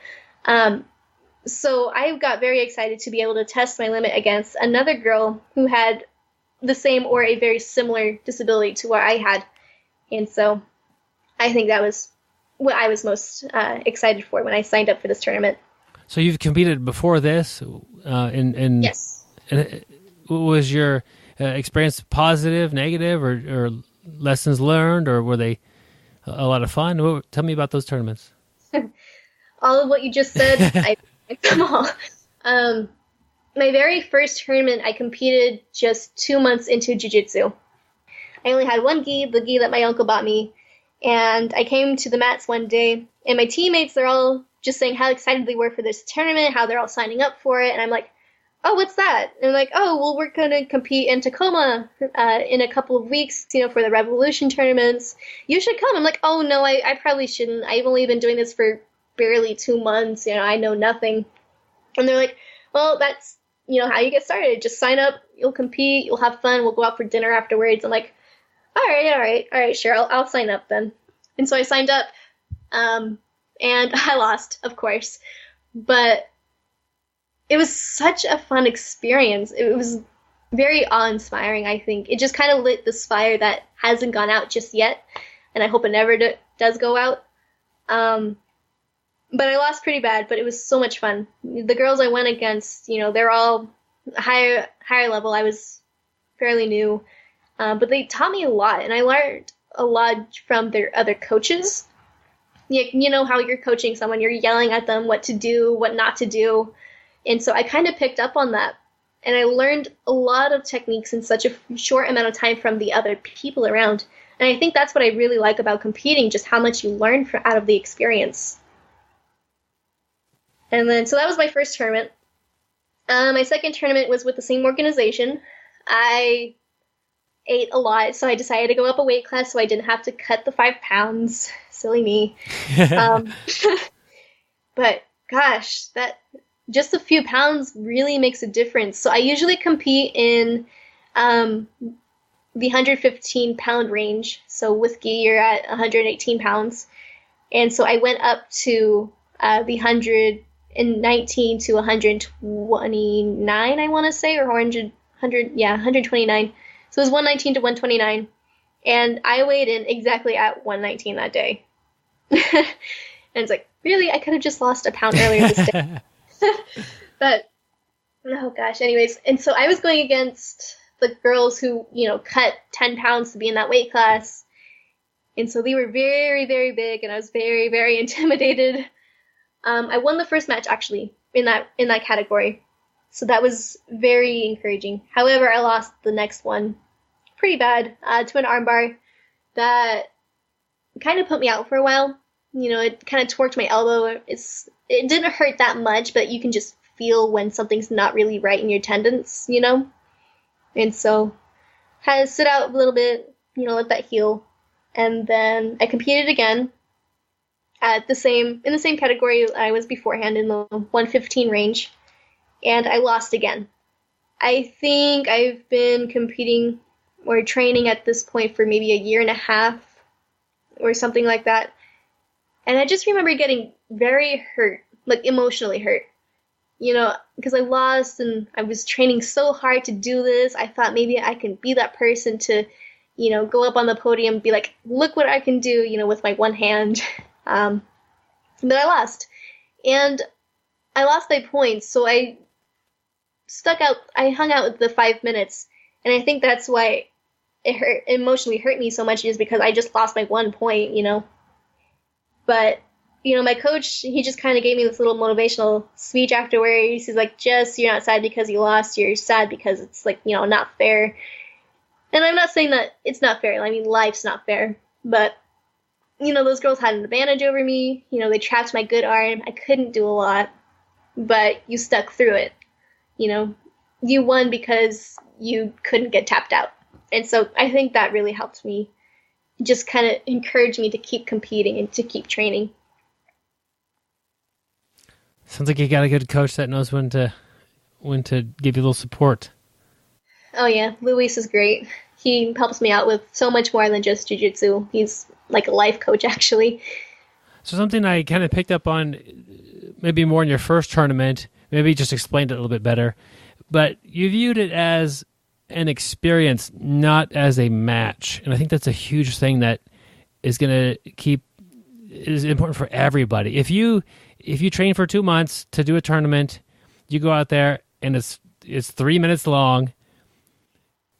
So I got very excited to be able to test my limit against another girl who had the same or a very similar disability to what I had. And so I think that was what I was most excited for when I signed up for this tournament. So you've competed before this? Yes. And was your experience positive, negative, or lessons learned, or were they a lot of fun? Tell me about those tournaments. All of what you just said, I picked them all. My very first tournament, I competed just 2 months into jiu-jitsu. I only had one gi, the gi that my uncle bought me, and I came to the mats one day, and my teammates, they're all just saying how excited they were for this tournament, how they're all signing up for it, and I'm like, oh, what's that? And I'm like, oh, well, we're going to compete in Tacoma in a couple of weeks, for the Revolution tournaments. You should come. I'm like, oh, no, I probably shouldn't. I've only been doing this for barely 2 months. I know nothing. And they're like, well, that's, how you get started. Just sign up. You'll compete. You'll have fun. We'll go out for dinner afterwards. I'm like, all right, sure. I'll sign up then. And so I signed up, and I lost, of course. But it was such a fun experience. It was very awe-inspiring, I think. It just kind of lit this fire that hasn't gone out just yet, and I hope it never does go out. But I lost pretty bad, but it was so much fun. The girls I went against, they're all higher level. I was fairly new, but they taught me a lot, and I learned a lot from their other coaches. You know how you're coaching someone, you're yelling at them what to do, what not to do. And so I kind of picked up on that, and I learned a lot of techniques in such a short amount of time from the other people around. And I think that's what I really like about competing, just how much you learn out of the experience. And then, so that was my first tournament. My second tournament was with the same organization. I ate a lot, so I decided to go up a weight class so I didn't have to cut the 5 pounds. Silly me. But gosh, that just a few pounds really makes a difference. So I usually compete in the 115-pound range. So with gi, you're at 118 pounds. And so I went up to the 119 to 129, I want to say, or 129. So it was 119 to 129. And I weighed in exactly at 119 that day. And it's like, really? I could have just lost a pound earlier this day. But, oh gosh, anyways. And so I was going against the girls who, cut 10 pounds to be in that weight class. And so they were very, very big, and I was very, very intimidated. I won the first match, actually, in that category. So that was very encouraging. However, I lost the next one pretty bad to an armbar that kind of put me out for a while. It kind of torqued my elbow. It didn't hurt that much, but you can just feel when something's not really right in your tendons, And so had to sit out a little bit, let that heal. And then I competed again in the same category I was beforehand, in the 115 range, and I lost again. I think I've been competing or training at this point for maybe a year and a half or something like that. And I just remember getting very hurt, like emotionally hurt, because I lost and I was training so hard to do this. I thought maybe I can be that person to, go up on the podium and be like, look what I can do, with my one hand. But I lost. And I lost by points, so I hung out with the 5 minutes. And I think that's why it emotionally hurt me so much, is because I just lost by 1 point, But, my coach, he just kind of gave me this little motivational speech afterwards. He's like, Jess, you're not sad because you lost. You're sad because it's, like, not fair. And I'm not saying that it's not fair. I mean, life's not fair. But, those girls had an advantage over me. They trapped my good arm. I couldn't do a lot. But you stuck through it. You won because you couldn't get tapped out. And so I think that really helped me. Just kind of encouraged me to keep competing and to keep training. Sounds like you got a good coach that knows when to give you a little support. Oh yeah, Luis is great. He helps me out with so much more than just jiu-jitsu. He's like a life coach, actually. So something I kind of picked up on maybe more in your first tournament, maybe just explained it a little bit better, but you viewed it as an experience, not as a match. And I think that's a huge thing that is important for everybody. If you train for 2 months to do a tournament, you go out there and it's 3 minutes long,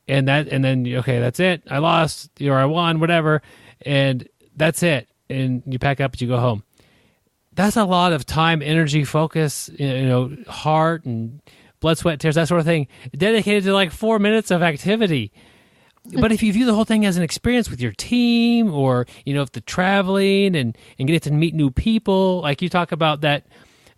and then okay, that's it. I lost, or I won, whatever, and that's it. And you pack up and you go home. That's a lot of time, energy, focus, heart and blood, sweat, tears, that sort of thing, dedicated to like 4 minutes of activity. But if you view the whole thing as an experience with your team, or, if the traveling and getting to meet new people, like you talk about that,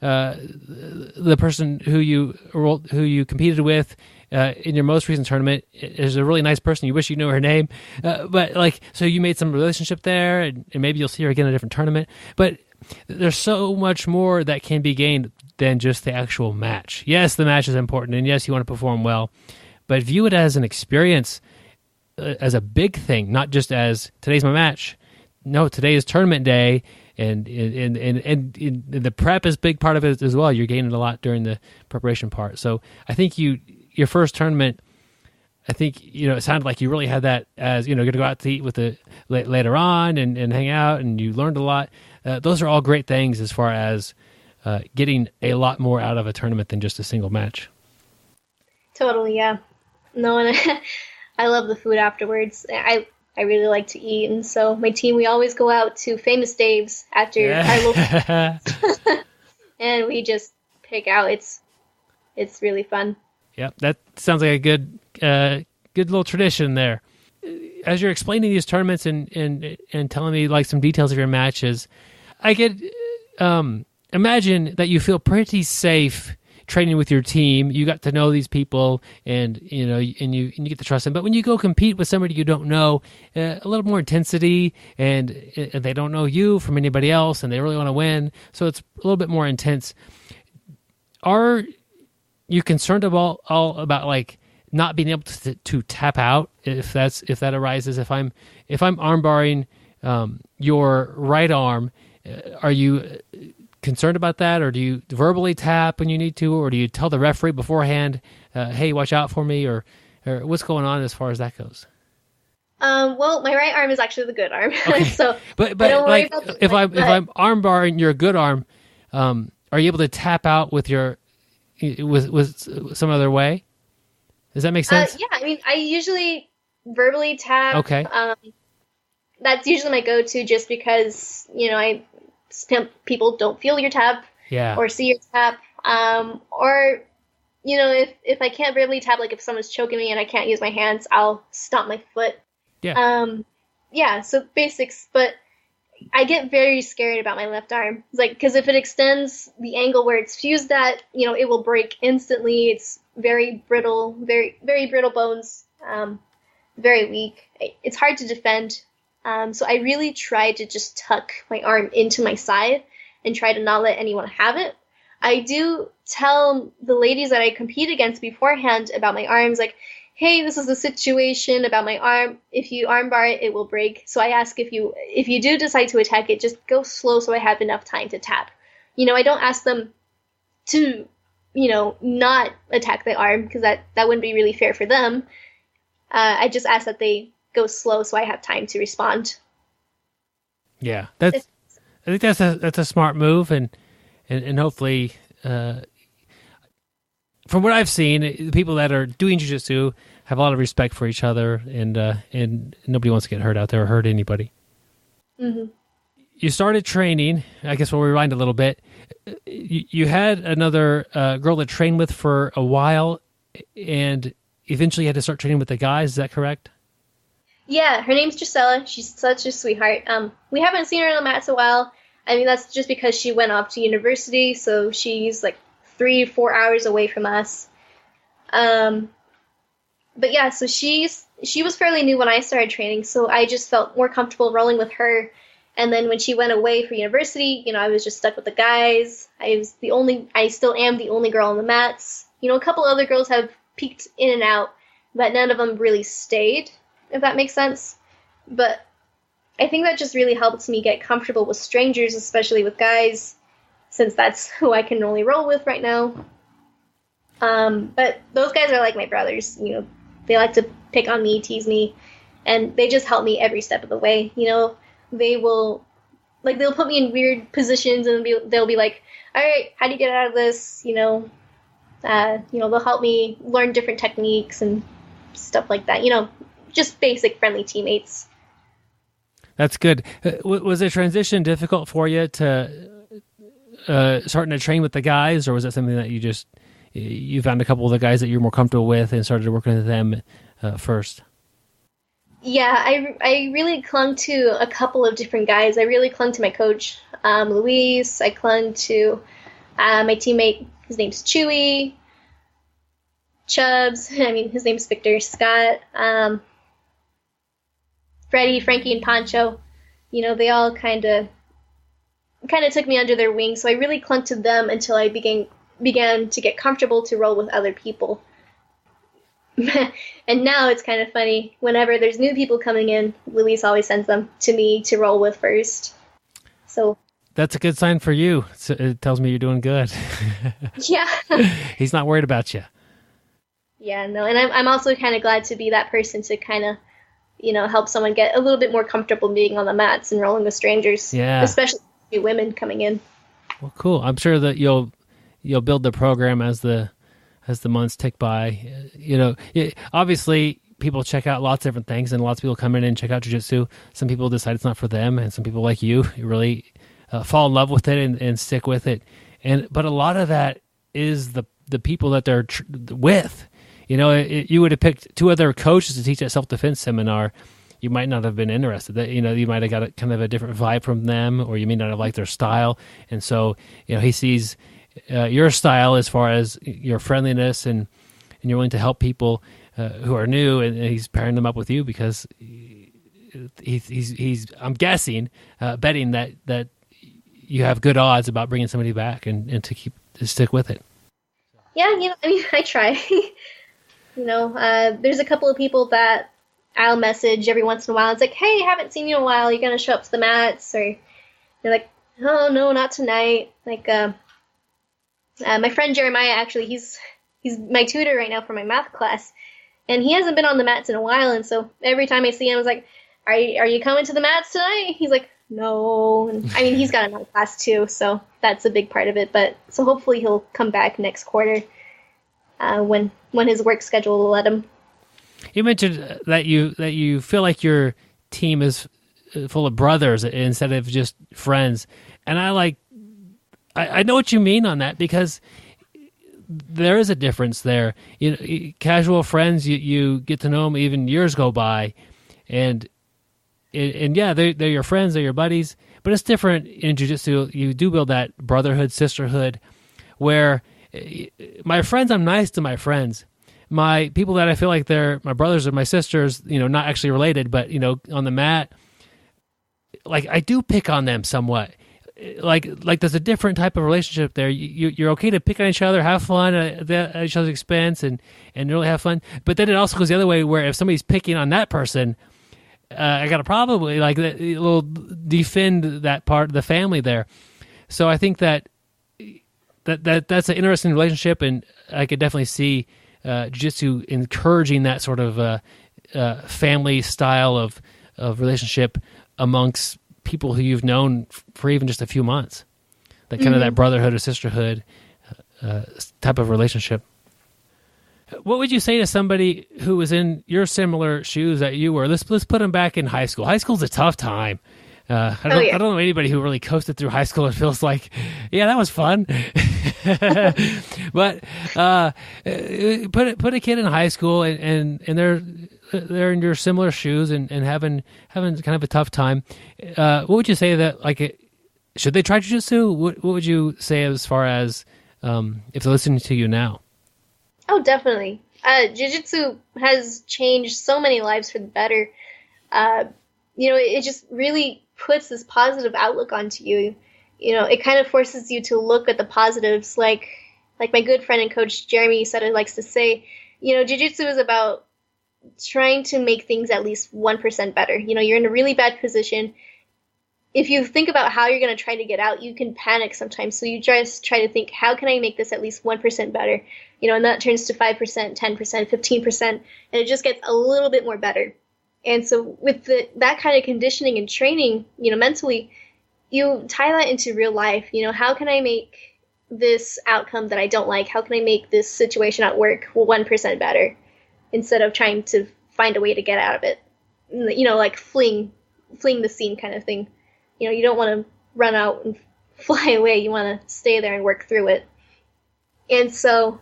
the person who you competed with in your most recent tournament is a really nice person. You wish you knew her name, but so you made some relationship there, and maybe you'll see her again in a different tournament. But there's so much more that can be gained than just the actual match. Yes, the match is important, and yes, you want to perform well, but view it as an experience, as a big thing, not just as today's my match. No, today is tournament day, and the prep is a big part of it as well. You're gaining a lot during the preparation part. So I think your first tournament, I think, it sounded like you really had that as, going to go out to eat with later on and hang out, and you learned a lot. Those are all great things as far as getting a lot more out of a tournament than just a single match. Totally, yeah. No, and I love the food afterwards. I really like to eat, and so my team, we always go out to Famous Dave's after our local and we just pick out. It's really fun. Yeah, that sounds like a good little tradition there. As you're explaining these tournaments and telling me like some details of your matches, I could imagine that you feel pretty safe training with your team. You got to know these people, and you get to trust them. But when you go compete with somebody you don't know, a little more intensity, and they don't know you from anybody else, and they really want to win, so it's a little bit more intense. Are you concerned about like not being able to tap out if that arises? If I'm armbarring your right arm, are you concerned about that, or do you verbally tap when you need to, or do you tell the referee beforehand, hey, watch out for me, or what's going on as far as that goes? Well, my right arm is actually the good arm. Okay. So but I don't worry like, about if I'm arm barring your good arm, are you able to tap out with some other way? Does that make sense? Yeah, I mean, I usually verbally tap. Okay. That's usually my go-to, just because, people don't feel your tap, or see your tap, or if I can't verbally tap, like if someone's choking me and I can't use my hands, I'll stomp my foot. So basics. But I get very scared about my left arm, because if it extends the angle where it's fused at, it will break instantly. It's very brittle, very very brittle bones, very weak. It's hard to defend. So I really try to just tuck my arm into my side and try to not let anyone have it. I do tell the ladies that I compete against beforehand about my arms, like, hey, this is the situation about my arm. If you armbar it, it will break. So I ask if you do decide to attack it, just go slow so I have enough time to tap. I don't ask them to, not attack the arm, because that wouldn't be really fair for them. I just ask that they go slow so I have time to respond. Yeah, I think that's a smart move, and hopefully, from what I've seen, the people that are doing jiu-jitsu have a lot of respect for each other, and nobody wants to get hurt out there or hurt anybody. Mm-hmm. You started training. I guess we'll rewind a little bit. You had another girl to train with for a while, and eventually you had to start training with the guys. Is that correct? Yeah, her name's Gisela. She's such a sweetheart. We haven't seen her on the mats a while. I mean, that's just because she went off to university, so she's like 3-4 hours away from us. But yeah, so she was fairly new when I started training, so I just felt more comfortable rolling with her. And then when she went away for university, I was just stuck with the guys. I still am the only girl on the mats. A couple other girls have peeked in and out, but none of them really stayed, if that makes sense. But I think that just really helps me get comfortable with strangers, especially with guys, since that's who I can only roll with right now. But those guys are like my brothers. They like to pick on me, tease me, and they just help me every step of the way. They'll put me in weird positions, and they'll be like, all right, how do you get out of this? They'll help me learn different techniques and stuff like that. Just basic friendly teammates. That's good. Was the transition difficult for you to starting to train with the guys, or was it something that you found a couple of the guys that you're more comfortable with and started working with them first? Yeah, I really clung to a couple of different guys. I really clung to my coach, Luis. I clung to my teammate. His name's Chewy. Chubbs. His name's Victor. Scott. Freddie, Frankie, and Pancho. They all kind of took me under their wing. So I really clung to them until I began to get comfortable to roll with other people. And now it's kind of funny. Whenever there's new people coming in, Luis always sends them to me to roll with first. So that's a good sign for you. It tells me you're doing good. Yeah. He's not worried about you. Yeah, no, and I'm also kind of glad to be that person to kind of, help someone get a little bit more comfortable being on the mats and rolling with strangers. Yeah. Especially new women coming in. Well, cool. I'm sure that you'll build the program as the months tick by. Obviously people check out lots of different things, and lots of people come in and check out jiu-jitsu. Some people decide it's not for them, and some people like you really fall in love with it and stick with it. But a lot of that is the people that they're with. You would have picked 2 other coaches to teach that self-defense seminar. You might not have been interested. You might have got kind of a different vibe from them, or you may not have liked their style. And so, he sees your style as far as your friendliness and you're willing to help people who are new, and he's pairing them up with you because he's I'm guessing, betting that you have good odds about bringing somebody back and to stick with it. Yeah, I try. There's a couple of people that I'll message every once in a while. It's like, hey, haven't seen you in a while. Are you going to show up to the mats? Or they're like, oh, no, not tonight. Like, my friend Jeremiah, actually, he's my tutor right now for my math class. And he hasn't been on the mats in a while. And so every time I see him, I was like, are you coming to the mats tonight? He's like, no. And, he's got another class too. So that's a big part of it. But so hopefully he'll come back next quarter when his work schedule will let him. You mentioned that you feel like your team is full of brothers instead of just friends, and I know what you mean on that, because there is a difference there. Casual friends, you get to know them even years go by, and yeah, they're your friends, they're your buddies, but it's different in jiu-jitsu. You do build that brotherhood, sisterhood, where my friends, I'm nice to my friends. My people that I feel like they're my brothers or my sisters, not actually related, but, on the mat, like I do pick on them somewhat. like there's a different type of relationship there. You're okay to pick on each other, have fun at each other's expense, and really have fun. But then it also goes the other way, where if somebody's picking on that person, I got to probably like will defend that part of the family there. So I think that's an interesting relationship, and I could definitely see jiu-jitsu encouraging that sort of family style of relationship amongst people who you've known for even just a few months. That kind of that brotherhood or sisterhood type of relationship. What would you say to somebody who was in your similar shoes that you were? Let's put them back in high school. High school's a tough time. I don't know anybody who really coasted through high school and feels like, yeah, that was fun. But put a kid in high school and they're in your similar shoes and having kind of a tough time. What would you say that, like, should they try jiu-jitsu? What would you say as far as if they're listening to you now? Oh, definitely. Jiu-jitsu has changed so many lives for the better. It just really puts this positive outlook onto you. It kind of forces you to look at the positives. Like my good friend and coach Jeremy Sutter likes to say, jiu-jitsu is about trying to make things at least 1% better. You're in a really bad position. If you think about how you're going to try to get out, you can panic sometimes. So you just try to think, how can I make this at least 1% better? And that turns to 5%, 10%, 15%, and it just gets a little bit more better. And so with that kind of conditioning and training, mentally, you tie that into real life. How can I make this outcome that I don't like? How can I make this situation at work 1% better, instead of trying to find a way to get out of it? Like fleeing the scene kind of thing. You don't want to run out and fly away. You want to stay there and work through it. And so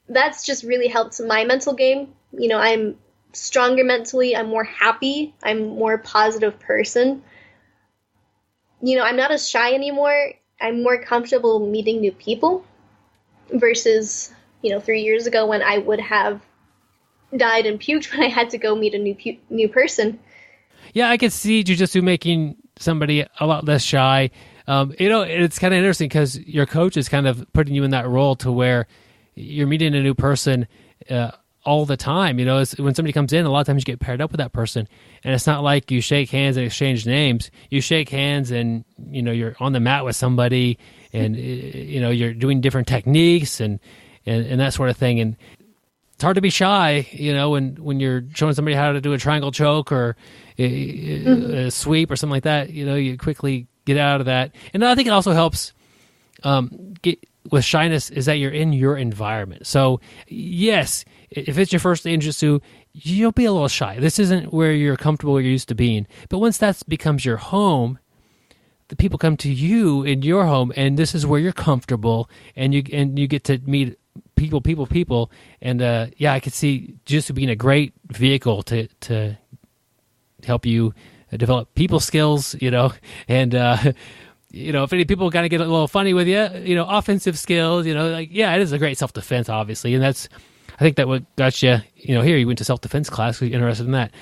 that's just really helped my mental game. I'm stronger mentally. I'm more happy. I'm a more positive person. I'm not as shy anymore. I'm more comfortable meeting new people versus, 3 years ago when I would have died and puked when I had to go meet a new person. Yeah, I could see jiu-jitsu making somebody a lot less shy. It's kind of interesting because your coach is kind of putting you in that role to where you're meeting a new person all the time. When somebody comes in, a lot of times you get paired up with that person, and it's not like you shake hands and exchange names. You shake hands and you're on the mat with somebody, and you're doing different techniques and that sort of thing. And it's hard to be shy, when you're showing somebody how to do a triangle choke or a sweep or something like that. You quickly get out of that. And I think it also helps with shyness is that you're in your environment. So yes, if it's your first day in jiu-jitsu, you'll be a little shy. This isn't where you're comfortable, where you're used to being. But once that becomes your home, the people come to you in your home, and this is where you're comfortable, and you get to meet people. And I could see jiu-jitsu being a great vehicle to help you develop people skills, and if any people kind of get a little funny with you, offensive skills, it is a great self-defense, obviously. And I think that what got you, here you went to self-defense class because you're interested in that.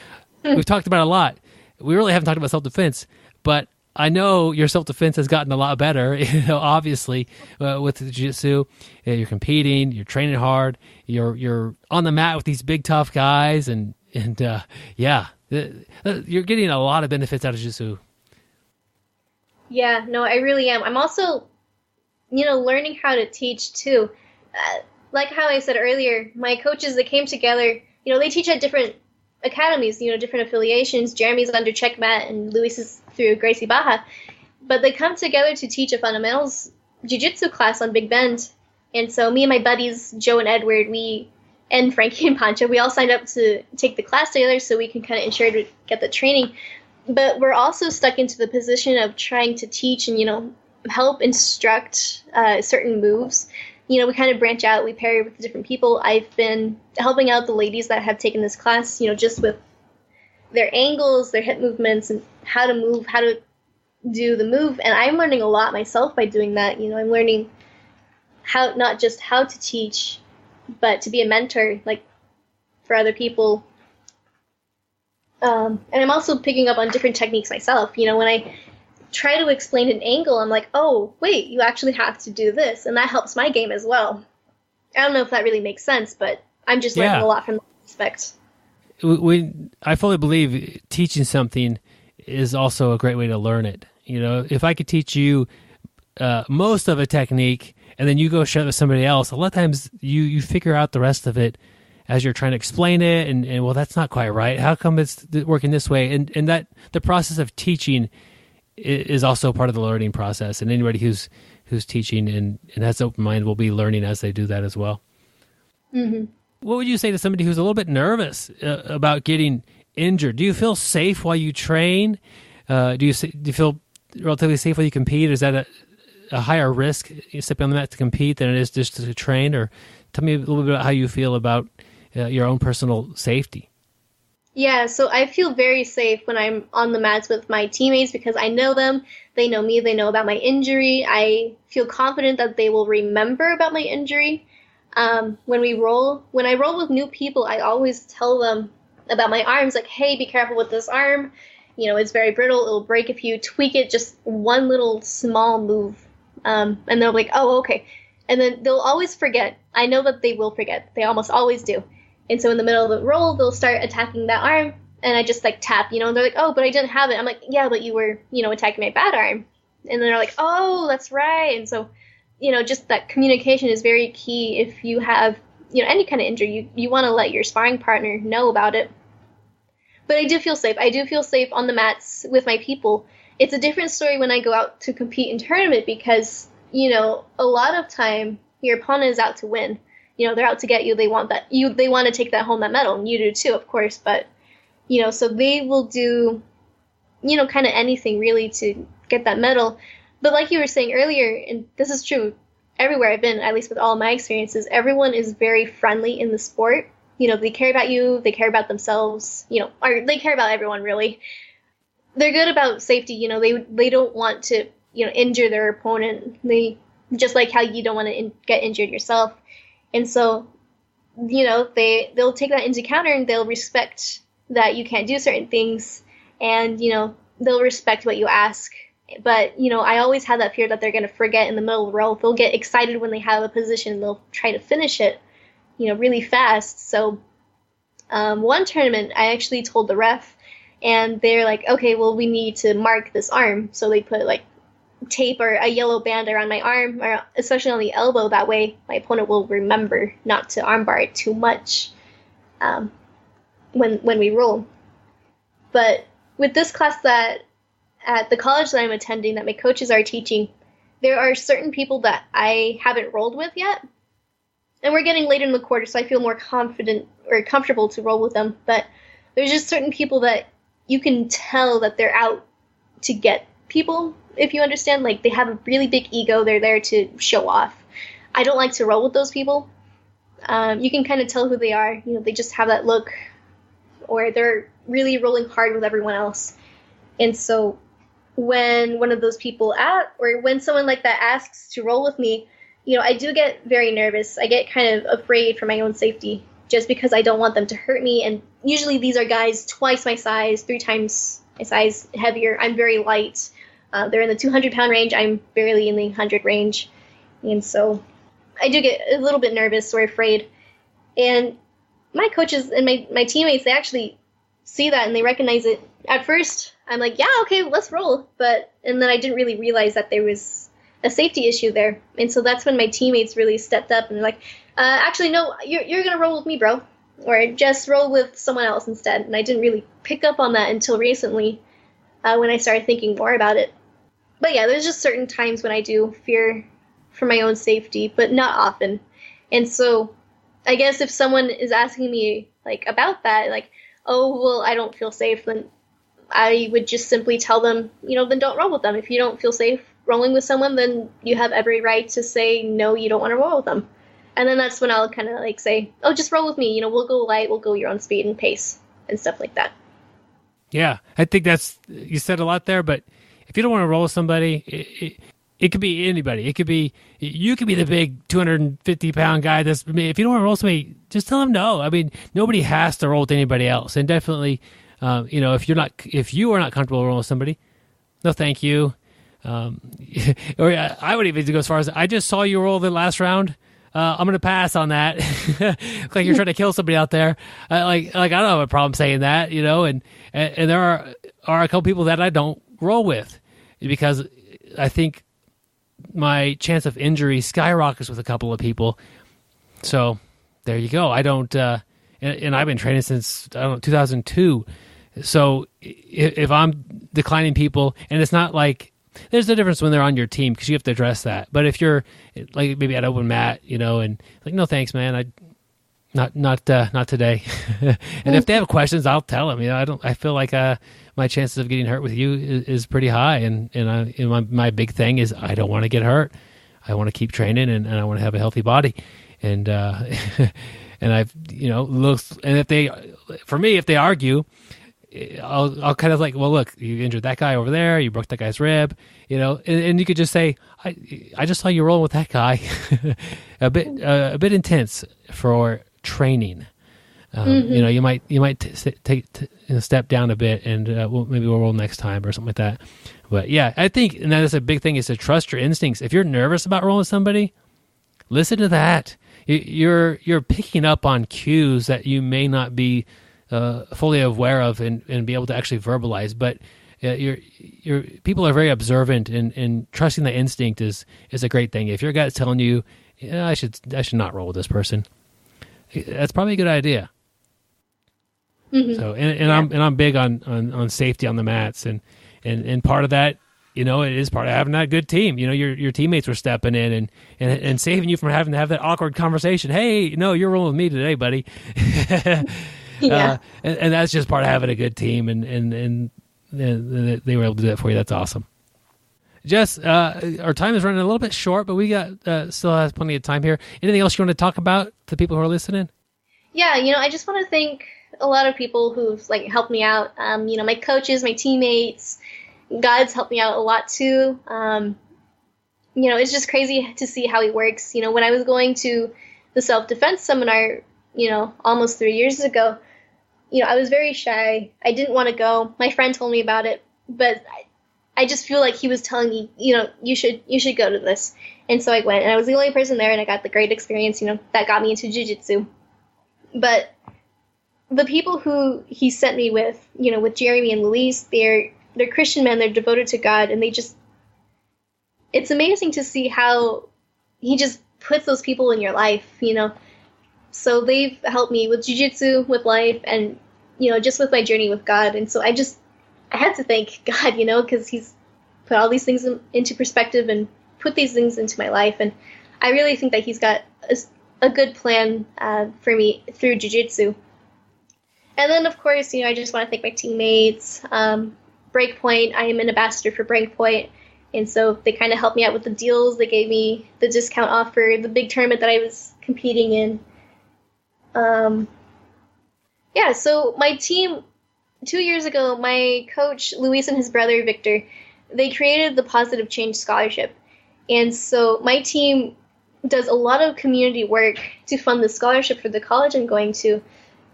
We've talked about it a lot. We really haven't talked about self-defense, but I know your self-defense has gotten a lot better, obviously, with jiu-jitsu. You're competing, you're training hard, you're on the mat with these big, tough guys, and you're getting a lot of benefits out of jiu-jitsu. Yeah, no, I really am. I'm also, learning how to teach too. Like how I said earlier, my coaches that came together, they teach at different academies, different affiliations. Jeremy's under Checkmat and Luis is through Gracie Baja. But they come together to teach a fundamentals jiu-jitsu class on Big Bend. And so me and my buddies, Joe and Edward, and Frankie and Pancho, we all signed up to take the class together so we can kind of ensure to get the training. But we're also stuck into the position of trying to teach and, help instruct certain moves. We kind of branch out. We pair with different people. I've been helping out the ladies that have taken this class, just with their angles, their hip movements, and how to move, how to do the move. And I'm learning a lot myself by doing that. I'm learning not just how to teach, but to be a mentor, like, for other people. And I'm also picking up on different techniques myself. When I try to explain an angle, I'm like, oh, wait, you actually have to do this. And that helps my game as well. I don't know if that really makes sense, but I'm just learning a lot from that aspect. I fully believe teaching something is also a great way to learn it. You know, if I could teach you most of a technique and then you go share it with somebody else, a lot of times you figure out the rest of it as you're trying to explain it, and well, that's not quite right. How come it's working this way? And that the process of teaching is also part of the learning process. And anybody who's teaching and has an open mind will be learning as they do that as well. Mm-hmm. What would you say to somebody who's a little bit nervous about getting injured? Do you feel safe while you train? Do you feel relatively safe while you compete? Is that a higher risk stepping on the mat to compete than it is just to train? Or tell me a little bit about how you feel about your own personal safety. Yeah, so I feel very safe when I'm on the mats with my teammates because I know them, they know me, they know about my injury. I feel confident that they will remember about my injury. When I roll with new people, I always tell them about my arms, like, hey, be careful with this arm. You know, it's very brittle, it'll break if you tweak it, just one little small move. And they'll be like, oh, okay. And then they'll always forget. I know that they will forget. They almost always do. And so in the middle of the roll, they'll start attacking that arm, and I just, like, tap, and they're like, oh, but I didn't have it. I'm like, yeah, but you were, attacking my bad arm. And then they're like, oh, that's right. And so, just that communication is very key. If you have, any kind of injury, you want to let your sparring partner know about it. But I do feel safe. I do feel safe on the mats with my people. It's a different story when I go out to compete in tournament because, a lot of time your opponent is out to win. They're out to get you. They want that. They want to take that home, that medal, and you do too, of course. But, so they will do, kind of anything really to get that medal. But like you were saying earlier, and this is true everywhere I've been, at least with all of my experiences, everyone is very friendly in the sport. They care about you. They care about themselves, or they care about everyone, really. They're good about safety. They don't want to, injure their opponent. They just like how you don't want to get injured yourself. And so, they'll take that into account and they'll respect that you can't do certain things and, they'll respect what you ask. But, I always have that fear that they're going to forget in the middle of the roll. They'll get excited when they have a position and they'll try to finish it, really fast. So one tournament, I actually told the ref and they're like, okay, well, we need to mark this arm. So they put like tape or a yellow band around my arm, or especially on the elbow. That way my opponent will remember not to armbar it too much when we roll. But with this class that at the college that I'm attending, that my coaches are teaching, there are certain people that I haven't rolled with yet. And we're getting later in the quarter, so I feel more confident or comfortable to roll with them. But there's just certain people that you can tell that they're out to get people, if you understand. Like, they have a really big ego. They're there to show off. I don't like to roll with those people. You can kind of tell who they are. They just have that look, or they're really rolling hard with everyone else. And so when one of those people or when someone like that asks to roll with me, I do get very nervous. I get kind of afraid for my own safety just because I don't want them to hurt me. And usually these are guys twice my size, 3 times my size heavier. I'm very light. They're in the 200-pound range. I'm barely in the 100 range. And so I do get a little bit nervous or afraid. And my coaches and my teammates, they actually see that and they recognize it. At first, I'm like, yeah, okay, let's roll. And then I didn't really realize that there was a safety issue there. And so that's when my teammates really stepped up and were like, actually, no, you're going to roll with me, bro. Or just roll with someone else instead. And I didn't really pick up on that until recently when I started thinking more about it. But yeah, there's just certain times when I do fear for my own safety, but not often. And so I guess if someone is asking me like about that, like, oh, well, I don't feel safe, then I would just simply tell them, then don't roll with them. If you don't feel safe rolling with someone, then you have every right to say, no, you don't want to roll with them. And then that's when I'll kind of like say, oh, just roll with me. We'll go light, we'll go your own speed and pace and stuff like that. Yeah, I think you said a lot there, but if you don't want to roll with somebody, it could be anybody. You could be the big 250-pound guy. If you don't want to roll with somebody, just tell them no. I mean, nobody has to roll with anybody else. And definitely, if you are not comfortable rolling with somebody, no thank you. Or I would even go as far as, I just saw you roll the last round. I'm going to pass on that. Like you're trying to kill somebody out there. Like I don't have a problem saying that, and there are a couple people that I don't roll with because I think my chance of injury skyrockets with a couple of people. So there you go. I don't, and I've been training since 2002. So if I'm declining people, and it's not like, there's a difference when they're on your team because you have to address that. But if you're like maybe at open mat, and like, no thanks, man, not today. And if they have questions, I'll tell them. I feel like my chances of getting hurt with you is pretty high, and my big thing is I don't want to get hurt. I want to keep training, and I want to have a healthy body, and and I've looked, and if they argue, I'll kind of like, well, look, you injured that guy over there, you broke that guy's rib, and you could just say, I just saw you rolling with that guy, a bit intense for training. You might take a step down a bit, and maybe we'll roll next time or something like that. But yeah, I think, and that is a big thing, is to trust your instincts. If you're nervous about rolling with somebody, listen to that. You're picking up on cues that you may not be fully aware of and be able to actually verbalize, but your people are very observant, and trusting the instinct is a great thing. If your gut's telling you, I should not roll with this person, that's probably a good idea. Mm-hmm. So I'm big on safety on the mats, and part of that, it is part of having that good team. Your teammates were stepping in and saving you from having to have that awkward conversation. Hey, no, you're rolling with me today, buddy. Yeah. And that's just part of having a good team, and they were able to do that for you. That's awesome. Jess, our time is running a little bit short, but we got still has plenty of time here. Anything else you want to talk about to the people who are listening? Yeah, I just want to thank a lot of people who've helped me out. My coaches, my teammates, God's helped me out a lot too. It's just crazy to see how he works. When I was going to the self-defense seminar, almost 3 years ago, I was very shy. I didn't want to go. My friend told me about it, but I just feel like he was telling me, you should go to this. And so I went, and I was the only person there, and I got the great experience, that got me into jiu-jitsu. But the people who he sent me with, with Jeremy and Luis, they're Christian men, they're devoted to God, and it's amazing to see how he just puts those people in your life, So they've helped me with jiu-jitsu, with life, and, just with my journey with God. And so I have to thank God, because he's put all these things into perspective and put these things into my life. And I really think that he's got a good plan for me through jiu-jitsu. And then, of course, I just want to thank my teammates. Breakpoint, I am an ambassador for Breakpoint. And so they kind of helped me out with the deals. They gave me the discount offer, the big tournament that I was competing in. So my team, 2 years ago, my coach, Luis, and his brother, Victor, they created the Positive Change Scholarship. And so my team does a lot of community work to fund the scholarship for the college I'm going to.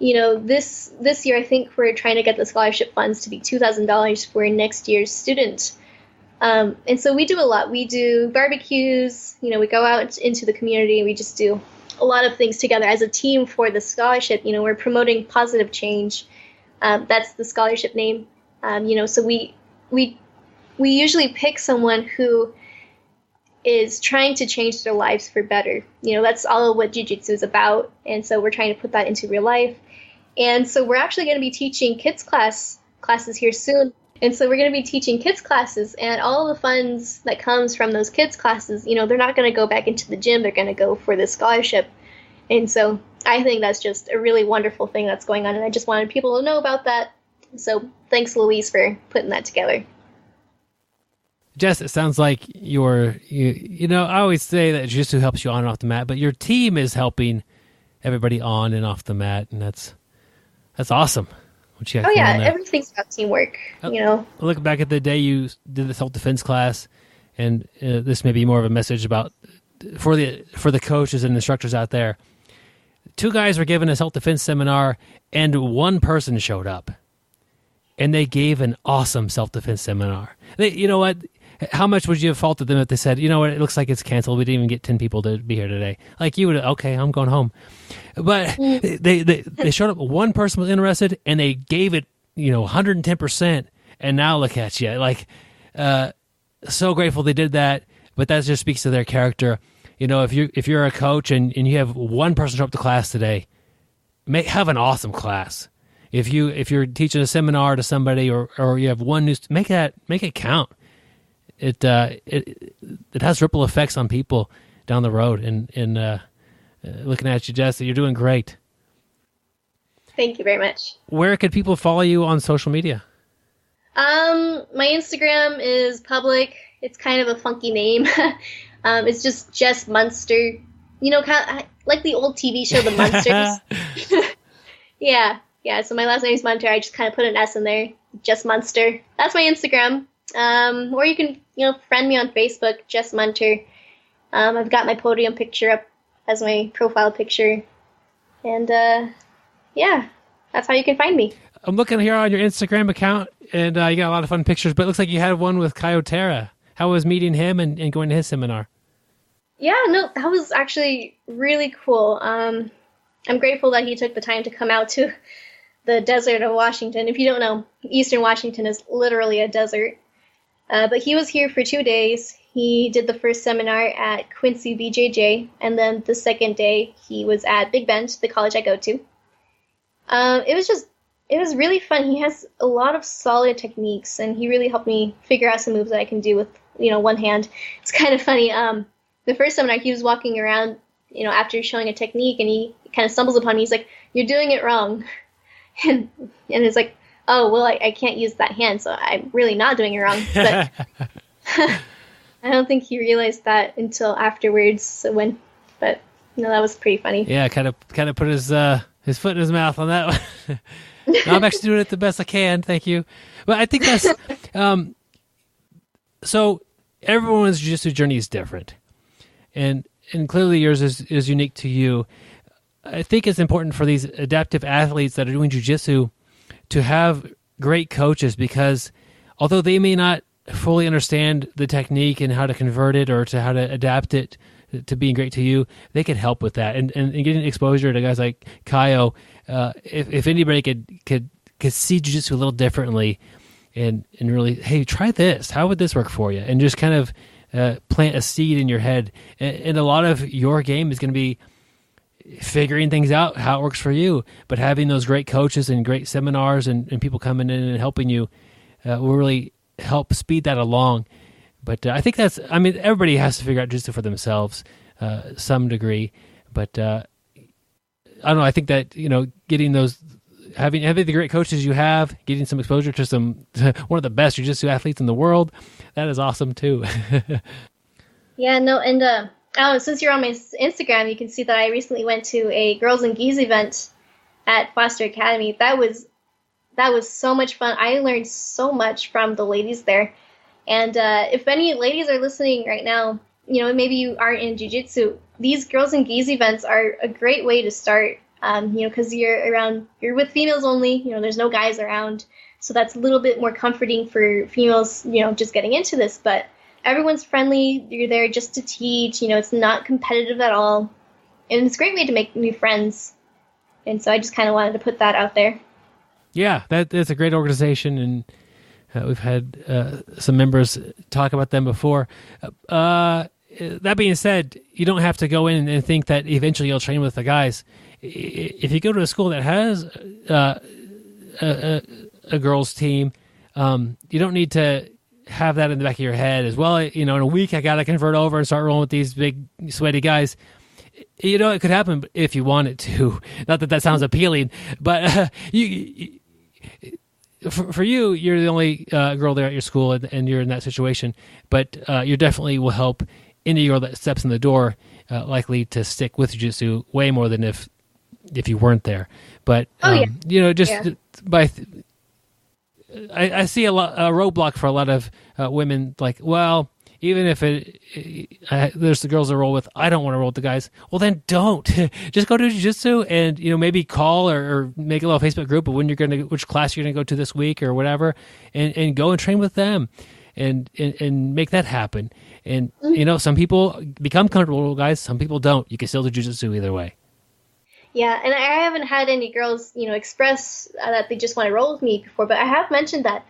This year, I think we're trying to get the scholarship funds to be $2,000 for next year's student. And so we do a lot. We do barbecues, we go out into the community. We just do a lot of things together as a team for the scholarship. We're promoting positive change. That's the scholarship name. So we usually pick someone who is trying to change their lives for better. That's all what jiu-jitsu is about. And so we're trying to put that into real life. And so we're actually going to be teaching kids classes here soon. And so we're going to be teaching kids classes, and all the funds that comes from those kids classes, they're not going to go back into the gym. They're going to go for this scholarship. And so I think that's just a really wonderful thing that's going on. And I just wanted people to know about that. So thanks, Luis, for putting that together. Jess, it sounds like I always say that jiu-jitsu helps you on and off the mat, but your team is helping everybody on and off the mat, and that's awesome. Everything's about teamwork, I look back at the day you did the self-defense class, and this may be more of a message about for the coaches and instructors out there. 2 guys were given a self-defense seminar, and 1 person showed up. and they gave an awesome self-defense seminar. You know what? How much would you have faulted them if they said, you know what, it looks like it's canceled. We didn't even get 10 people to be here today. Like you would, okay, I'm going home. But they showed up. One person was interested, and they gave it, 110%. And now look at you. Like, so grateful they did that. But that just speaks to their character. If you're a coach and you have one person show up to class today, have an awesome class. If you're teaching a seminar to somebody or you have one new, make it count. It has ripple effects on people down the road. And looking at you, Jess, you're doing great. Thank you very much. Where could people follow you on social media? My Instagram is public. It's kind of a funky name. It's just Jess Munter. Kind of like the old TV show, The Munsters. Yeah. So my last name is Munter. I just kind of put an S in there. Jess Munter. That's my Instagram. Or you can, friend me on Facebook, Jess Munter. I've got my podium picture up as my profile picture. And, that's how you can find me. I'm looking here on your Instagram account, and you got a lot of fun pictures, but it looks like you had one with Kyotera. How was meeting him and going to his seminar? Yeah, no, that was actually really cool. I'm grateful that he took the time to come out to the desert of Washington. If you don't know, Eastern Washington is literally a desert. But he was here for 2 days. He did the first seminar at Quincy BJJ, and then the second day he was at Big Bend, the college I go to. It was really fun. He has a lot of solid techniques, and he really helped me figure out some moves that I can do with, one hand. It's kind of funny. The first seminar, he was walking around, after showing a technique, and he kind of stumbles upon me. He's like, "You're doing it wrong." And it's like, oh, well, I can't use that hand, so I'm really not doing it wrong. But I don't think he realized that until afterwards. But that was pretty funny. Yeah, kind of put his foot in his mouth on that one. No, I'm actually doing it the best I can. Thank you. But I think that's so. Everyone's jiu-jitsu journey is different, and clearly yours is unique to you. I think it's important for these adaptive athletes that are doing jiu-jitsu to have great coaches, because although they may not fully understand the technique and how to convert it or to how to adapt it to being great to you, they can help with that. And getting exposure to guys like Kaio, if anybody could see jiu-jitsu a little differently and really, hey, try this. How would this work for you? And just kind of plant a seed in your head. And a lot of your game is going to be figuring things out, how it works for you. But having those great coaches and great seminars and people coming in and helping you will really help speed that along. But I think everybody has to figure out jiu-jitsu for themselves, some degree. But I don't know. I think that getting those, having the great coaches you have, getting some exposure to one of the best jiu-jitsu athletes in the world, that is awesome too. Yeah, no, and since you're on my Instagram, you can see that I recently went to a Girls and Geese event at Foster Academy. That was so much fun. I learned so much from the ladies there. And if any ladies are listening right now, maybe you aren't in jiu-jitsu, these Girls and Geese events are a great way to start, because you're with females only, there's no guys around. So that's a little bit more comforting for females, just getting into this. But everyone's friendly. You're there just to teach. It's not competitive at all. And it's a great way to make new friends. And so I just kind of wanted to put that out there. Yeah, that's a great organization, and we've had some members talk about them before. That being said, you don't have to go in and think that eventually you'll train with the guys. If you go to a school that has a girls' team, you don't need to have that in the back of your head as well. In a week I got to convert over and start rolling with these big, sweaty guys. It could happen if you want it to. Not that sounds appealing, but for you, you're the only girl there at your school, and you're in that situation. But you definitely will help any girl that steps in the door likely to stick with jiu-jitsu way more than if you weren't there. But I see a roadblock for a lot of women. Like, well, even if there's the girls that roll with, I don't want to roll with the guys. Well, then don't. Just go to jiu-jitsu and, maybe call or make a little Facebook group of which class you're going to go to this week or whatever, and go and train with them and make that happen. And, some people become comfortable with guys. Some people don't. You can still do jiu-jitsu either way. Yeah, and I haven't had any girls, express that they just want to roll with me before, but I have mentioned that,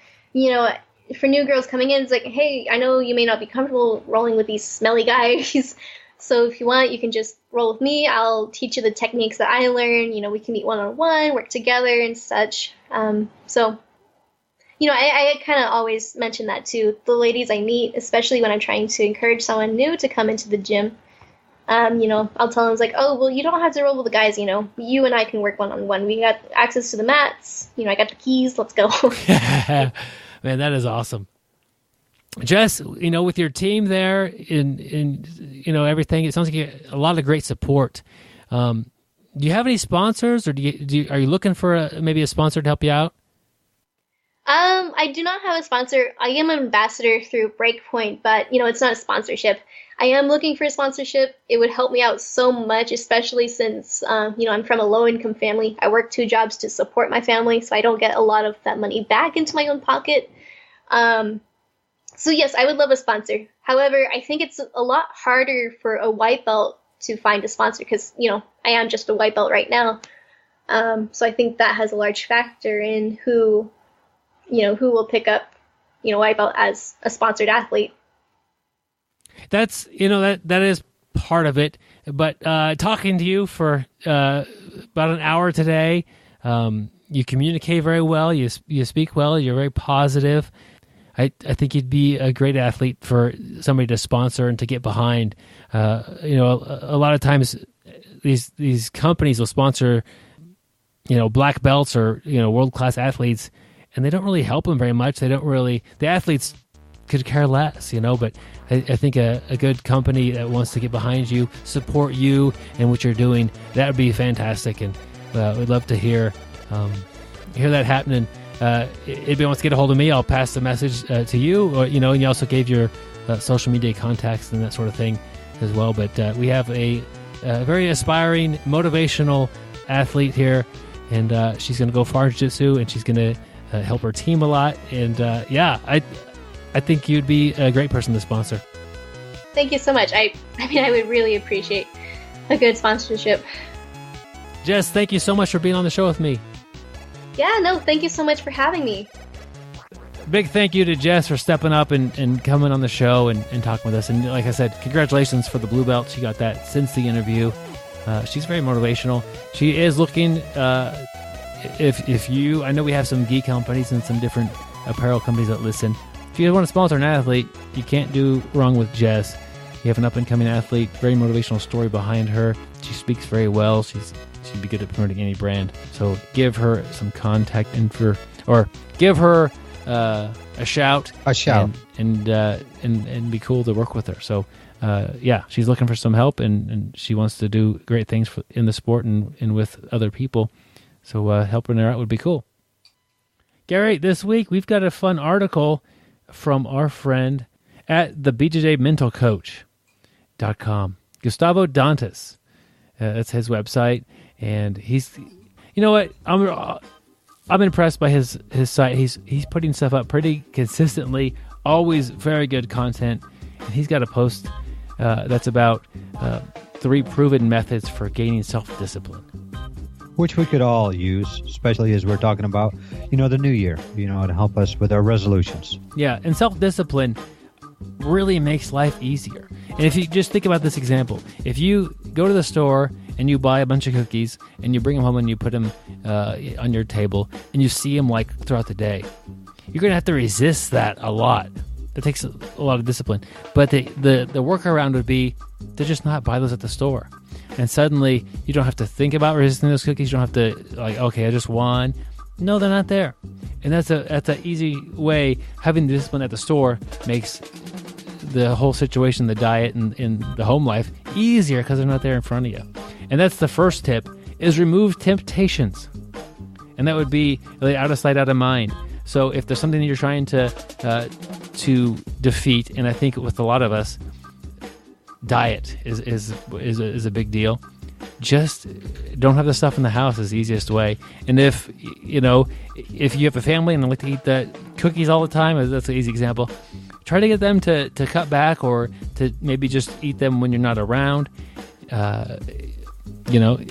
for new girls coming in, it's like, hey, I know you may not be comfortable rolling with these smelly guys, so if you want, you can just roll with me. I'll teach you the techniques that I learned. We can meet one-on-one, work together and such. So, I kind of always mention that to the ladies I meet, especially when I'm trying to encourage someone new to come into the gym. I'll tell them, it's like, oh, well, you don't have to roll with the guys, you and I can work one-on-one. We got access to the mats, I got the keys, let's go. Man, that is awesome. Jess, with your team there in everything, it sounds like you get a lot of great support. Do you have any sponsors, or are you looking for maybe a sponsor to help you out? I do not have a sponsor. I am an ambassador through Breakpoint, but, it's not a sponsorship. I am looking for a sponsorship. It would help me out so much, especially since, I'm from a low-income family. I work 2 jobs to support my family, so I don't get a lot of that money back into my own pocket. So yes, I would love a sponsor. However, I think it's a lot harder for a white belt to find a sponsor because, I am just a white belt right now. So I think that has a large factor in who will pick up, white belt as a sponsored athlete. That's, that is part of it. But talking to you for about an hour today, you communicate very well. You speak well. You're very positive. I think you'd be a great athlete for somebody to sponsor and to get behind. A lot of times these companies will sponsor, black belts or, world-class athletes, and they don't really help them very much. The athletes could care less, but I think a good company that wants to get behind you, support you and what you're doing, that would be fantastic. And we'd love to hear that happening. If anybody wants to get a hold of me, I'll pass the message to you, or, and you also gave your social media contacts and that sort of thing as well. But we have a very aspiring, motivational athlete here, and she's going to go far in jiu-jitsu, and she's going to help her team a lot. And I think you'd be a great person to sponsor. Thank you so much. I would really appreciate a good sponsorship. Jess, thank you so much for being on the show with me. Yeah, no, thank you so much for having me. Big thank you to Jess for stepping up and coming on the show and talking with us. And like I said, congratulations for the blue belt. She got that since the interview. She's very motivational. She is looking, I know we have some gi companies and some different apparel companies that listen. If you want to sponsor an athlete, you can't do wrong with Jess. You have an up-and-coming athlete, very motivational story behind her. She speaks very well. She'd be good at promoting any brand. So give her some contact info, or give her a shout. And be cool to work with her. So she's looking for some help, and she wants to do great things in the sport and with other people. So helping her out would be cool. Gary, this week we've got a fun article from our friend at the BJJMentalCoach.com, Gustavo Dantas. That's his website, and he's, what, I'm impressed by his site. He's putting stuff up pretty consistently, always very good content. And he's got a post that's about 3 proven methods for gaining self-discipline, which we could all use, especially as we're talking about, the new year, to help us with our resolutions. Yeah, and self-discipline really makes life easier. And if you just think about this example, if you go to the store and you buy a bunch of cookies and you bring them home and you put them on your table and you see them throughout the day, you're going to have to resist that a lot. That takes a lot of discipline. But the workaround would be to just not buy those at the store. And suddenly, you don't have to think about resisting those cookies. You don't have to, okay, I just won. No, they're not there. And that's an easy way. Having the discipline at the store makes the whole situation, the diet, and the home life easier because they're not there in front of you. And that's the first tip, is remove temptations. And that would be out of sight, out of mind. So if there's something that you're trying to to defeat, and I think with a lot of us, diet is a big deal. Just don't have the stuff in the house is the easiest way. And if you have a family and they like to eat the cookies all the time, that's an easy example. Try to get them to cut back, or to maybe just eat them when you're not around.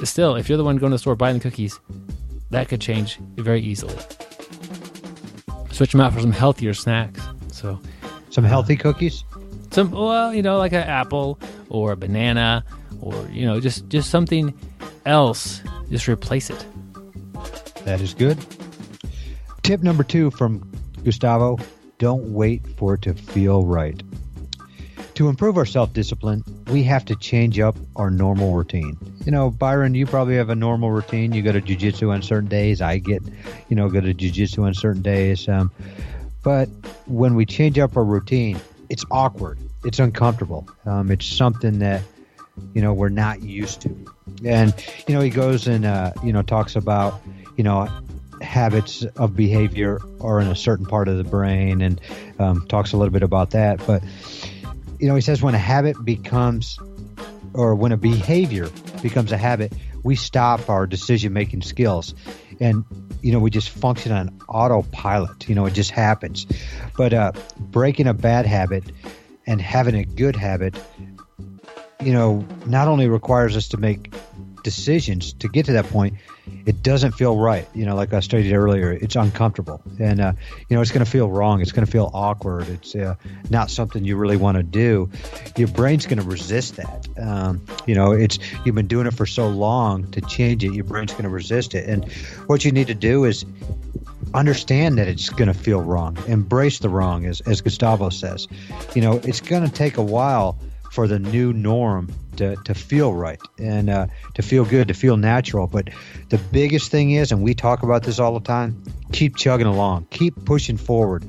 Still, if you're the one going to the store buying the cookies, that could change very easily. Switch them out for some healthier snacks. So, some healthy cookies. Like an apple or a banana, or just something else. Just replace it. That is good. Tip number 2 from Gustavo: don't wait for it to feel right. To improve our self-discipline, we have to change up our normal routine. Byron, you probably have a normal routine. You go to jiu-jitsu on certain days. I go to jiu-jitsu on certain days. But when we change up our routine, it's awkward. It's uncomfortable. It's something that, we're not used to. And, he goes and, talks about, habits of behavior are in a certain part of the brain, and talks a little bit about that. But, he says when a behavior becomes a habit, we stop our decision-making skills. And, we just function on autopilot. It just happens. But breaking a bad habit and having a good habit, not only requires us to make decisions to get to that point, it doesn't feel right. Like I stated earlier, it's uncomfortable, and it's going to feel wrong. It's going to feel awkward. It's not something you really want to do. Your brain's going to resist that. You've been doing it for so long. To change it, your brain's going to resist it. And what you need to do is understand that it's going to feel wrong. Embrace the wrong, as Gustavo says. It's going to take a while for the new norm to feel right and to feel good, to feel natural. But the biggest thing is, and we talk about this all the time, keep chugging along, keep pushing forward.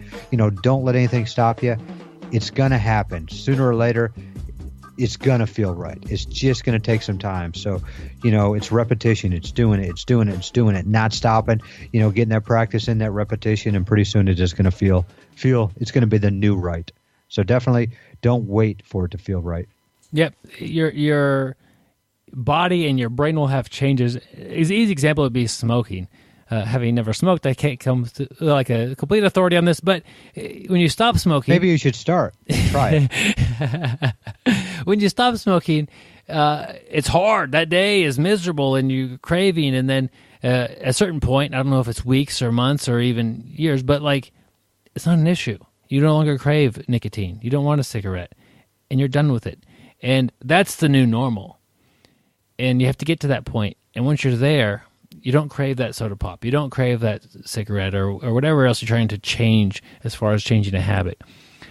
Don't let anything stop you. It's going to happen. Sooner or later, it's going to feel right. It's just going to take some time. So, it's repetition. It's doing it, not stopping, getting that practice in, that repetition, and pretty soon it's just going to feel it's going to be the new right. So definitely don't wait for it to feel right. Yep. Your body and your brain will have changes. An easy example would be smoking. Having never smoked, I can't come to like a complete authority on this, but when you stop smoking... Maybe you should start. Try it. When you stop smoking, it's hard. That day is miserable and you're craving, and then at a certain point, I don't know if it's weeks or months or even years, but it's not an issue. You no longer crave nicotine. You don't want a cigarette, and you're done with it. And that's the new normal. And you have to get to that point. And once you're there, you don't crave that soda pop. You don't crave that cigarette or whatever else you're trying to change as far as changing a habit.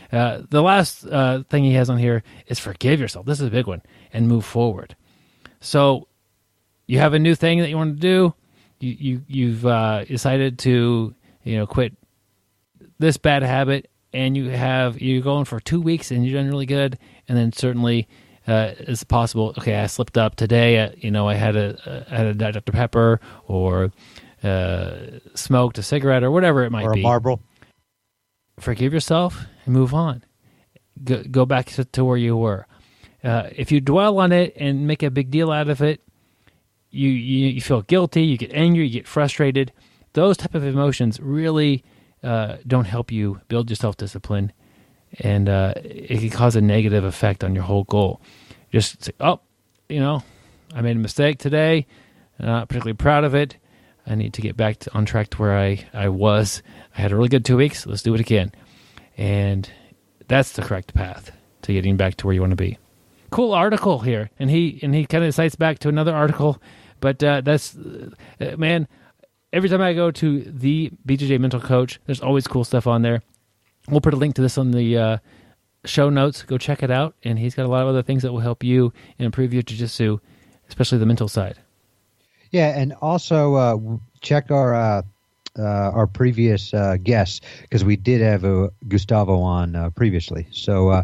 The last thing he has on here is forgive yourself. This is a big one. And move forward. So you have a new thing that you want to do. You've decided to quit this bad habit, and you're going for 2 weeks and you're doing really good, and then certainly it's possible. Okay, I slipped up today. I had a Dr. Pepper or smoked a cigarette or whatever it might be. Or a Marlboro. Forgive yourself and move on. Go back to where you were. If you dwell on it and make a big deal out of it, you feel guilty. You get angry. You get frustrated. Those type of emotions really don't help you build your self-discipline, and it can cause a negative effect on your whole goal. Just say, I made a mistake today. I'm not particularly proud of it. I need to get back on track to where I was. I had a really good 2 weeks. Let's do it again. And that's the correct path to getting back to where you want to be. Cool article here. And he kind of cites back to another article, but that's, man, every time I go to the BJJ Mental Coach, there's always cool stuff on there. We'll put a link to this on the show notes. Go check it out. And he's got a lot of other things that will help you improve your jiu-jitsu, especially the mental side. Yeah, and also check our previous guests, because we did have Gustavo on previously. So,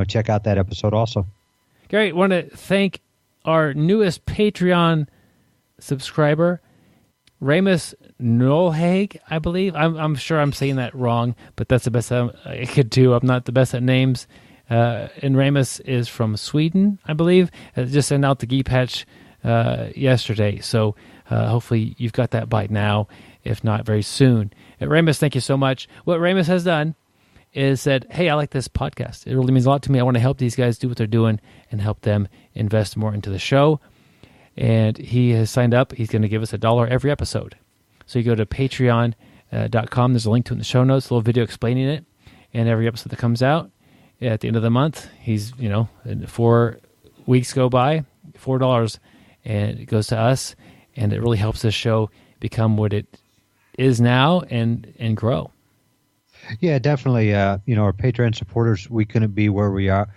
check out that episode also. Gary, want to thank our newest Patreon subscriber, Ramus Nolhage, I believe. I'm sure I'm saying that wrong, but that's the best I could do. I'm not the best at names. And Ramus is from Sweden, I believe. Just sent out the gi patch yesterday, so hopefully you've got that by now, if not very soon. Ramus, thank you so much. What Ramus has done is said, hey, I like this podcast. It really means a lot to me. I want to help these guys do what they're doing and help them invest more into the show. And he has signed up. He's going to give us $1 every episode. So you go to patreon.com. There's a link to it in the show notes, a little video explaining it. And every episode that comes out at the end of the month, he's, 4 weeks go by, $4, and it goes to us. And it really helps this show become what it is now and grow. Yeah, definitely. Our Patreon supporters, we couldn't be where we are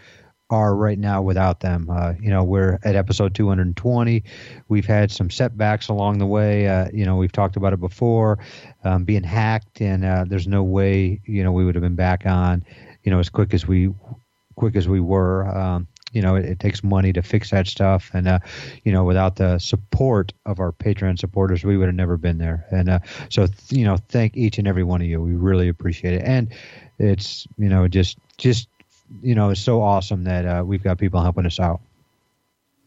right now without them. We're at episode 220. We've had some setbacks along the way. We've talked about it before, being hacked, and there's no way, we would have been back on, as quick as we were. It takes money to fix that stuff. And, without the support of our Patreon supporters, we would have never been there. And so thank each and every one of you. We really appreciate it. And it's, it's so awesome that we've got people helping us out.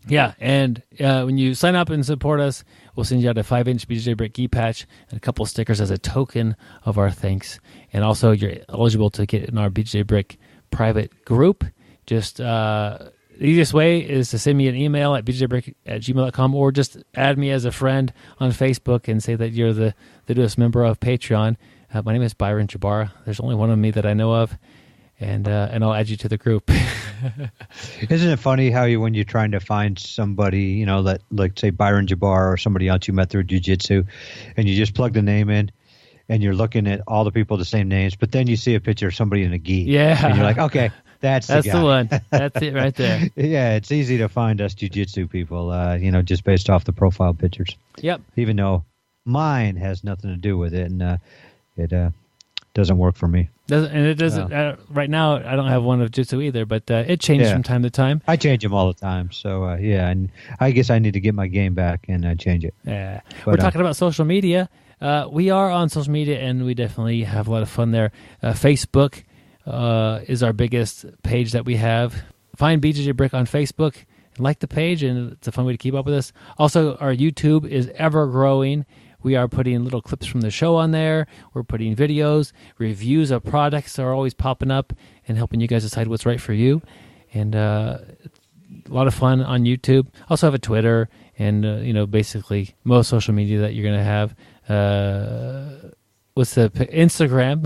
Yeah, and when you sign up and support us, we'll send you out a 5-inch BJJ Brick gi patch and a couple stickers as a token of our thanks. And also, you're eligible to get in our BJJ Brick private group. Just the easiest way is to send me an email at bjbrick@gmail.com, or just add me as a friend on Facebook and say that you're the newest member of Patreon. My name is Byron Jabara. There's only one of me that I know of, and I'll add you to the group. Isn't it funny how when you're trying to find somebody, that, like, say Byron Jabbar or somebody else you met through jiu-jitsu, and you just plug the name in, and you're looking at all the people with the same names, but then you see a picture of somebody in a gi. Yeah. And you're like, okay, that's the guy. The one. That's it right there. Yeah, it's easy to find us jiu-jitsu people, just based off the profile pictures. Yep. Even though mine has nothing to do with it, and it doesn't work for me. It doesn't. Right now, I don't have one of Jitsu either, but it changes from time to time. I change them all the time. So, and I guess I need to get my game back and change it. Yeah. But, we're talking about social media. We are on social media, and we definitely have a lot of fun there. Facebook is our biggest page that we have. Find BJJ Brick on Facebook, like the page, and it's a fun way to keep up with us. Also, our YouTube is ever growing. We are putting little clips from the show on there. We're putting videos, reviews of products are always popping up and helping you guys decide what's right for you. And a lot of fun on YouTube. Also have a Twitter and, basically most social media that you're going to have. What's the Instagram?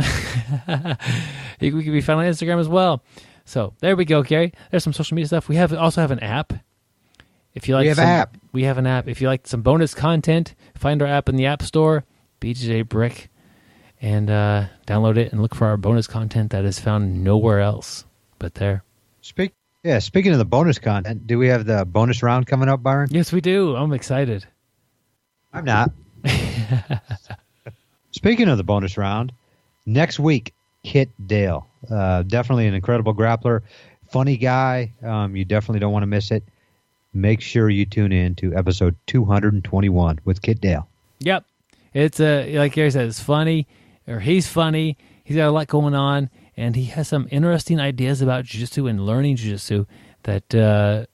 We can be found on Instagram as well. So there we go, Gary. There's some social media stuff. We also have an app. If you like, we have an app. If you like some bonus content, find our app in the App Store, BJJ Brick, and download it and look for our bonus content that is found nowhere else but there. Speaking of the bonus content, do we have the bonus round coming up, Byron? Yes, we do. I'm excited. I'm not. Speaking of the bonus round, next week, Kit Dale. Definitely an incredible grappler, funny guy. You definitely don't want to miss it. Make sure you tune in to episode 221 with Kit Dale. Yep. It's, like Gary said, it's funny, or he's funny. He's got a lot going on, and he has some interesting ideas about jiu-jitsu and learning jiu-jitsu that I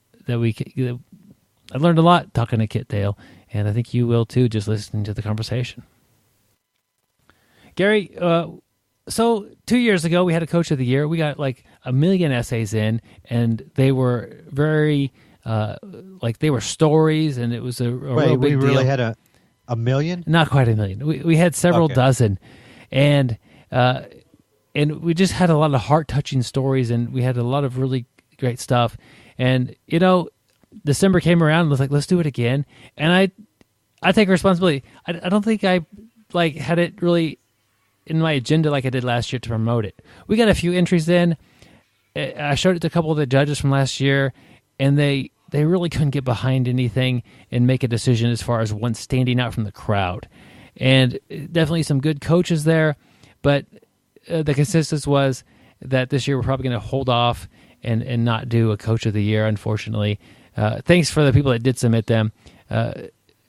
learned a lot talking to Kit Dale, and I think you will too, just listening to the conversation. Gary, so 2 years ago, we had a Coach of the Year. We got like 1 million essays in, and they were very... they were stories, and it was a real big deal. We really had a million? Not quite 1 million. We had several dozen, and we just had a lot of heart-touching stories, and we had a lot of really great stuff. And December came around and was like, let's do it again. And I take responsibility. I don't think I had it really in my agenda like I did last year to promote it. We got a few entries in. I showed it to a couple of the judges from last year, and they really couldn't get behind anything and make a decision as far as one standing out from the crowd. And definitely some good coaches there, but the consensus was that this year we're probably going to hold off and not do a Coach of the Year, unfortunately. Thanks for the people that did submit them.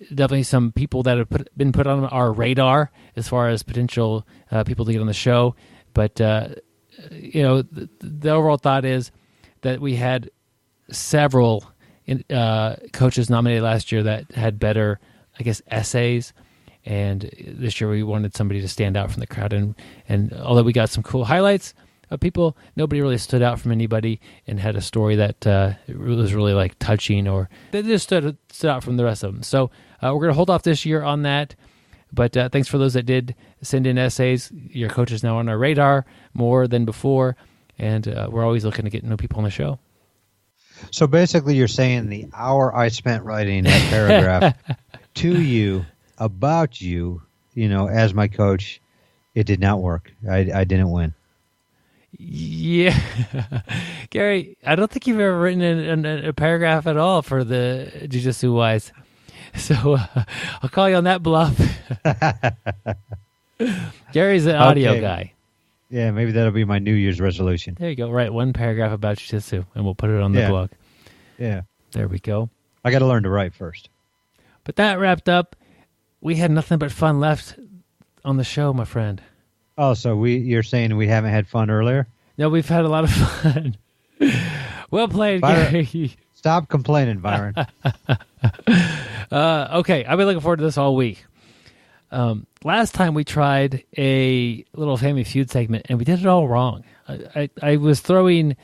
definitely some people that have been put on our radar as far as potential people to get on the show. But, the overall thought is that we had several coaches nominated last year that had better, I guess, essays. And this year we wanted somebody to stand out from the crowd. And although we got some cool highlights of people, nobody really stood out from anybody and had a story that was really like touching, or they just stood out from the rest of them. So we're going to hold off this year on that. But thanks for those that did send in essays. Your coach is now on our radar more than before. And we're always looking to get new people on the show. So basically you're saying the hour I spent writing that paragraph to you, about you, as my coach, it did not work. I didn't win. Yeah. Gary, I don't think you've ever written a paragraph at all for the Jiu-Jitsu Wise. So I'll call you on that bluff. Gary's an audio guy. Yeah, maybe that'll be my New Year's resolution. There you go. Write one paragraph about Jiu-Jitsu, and we'll put it on the blog. Yeah. There we go. I got to learn to write first. But that wrapped up. We had nothing but fun left on the show, my friend. Oh, so you're saying we haven't had fun earlier? No, we've had a lot of fun. Well played, Gary. Stop complaining, Byron. Okay, I've been looking forward to this all week. Last time we tried a little Family Feud segment, and we did it all wrong. I was throwing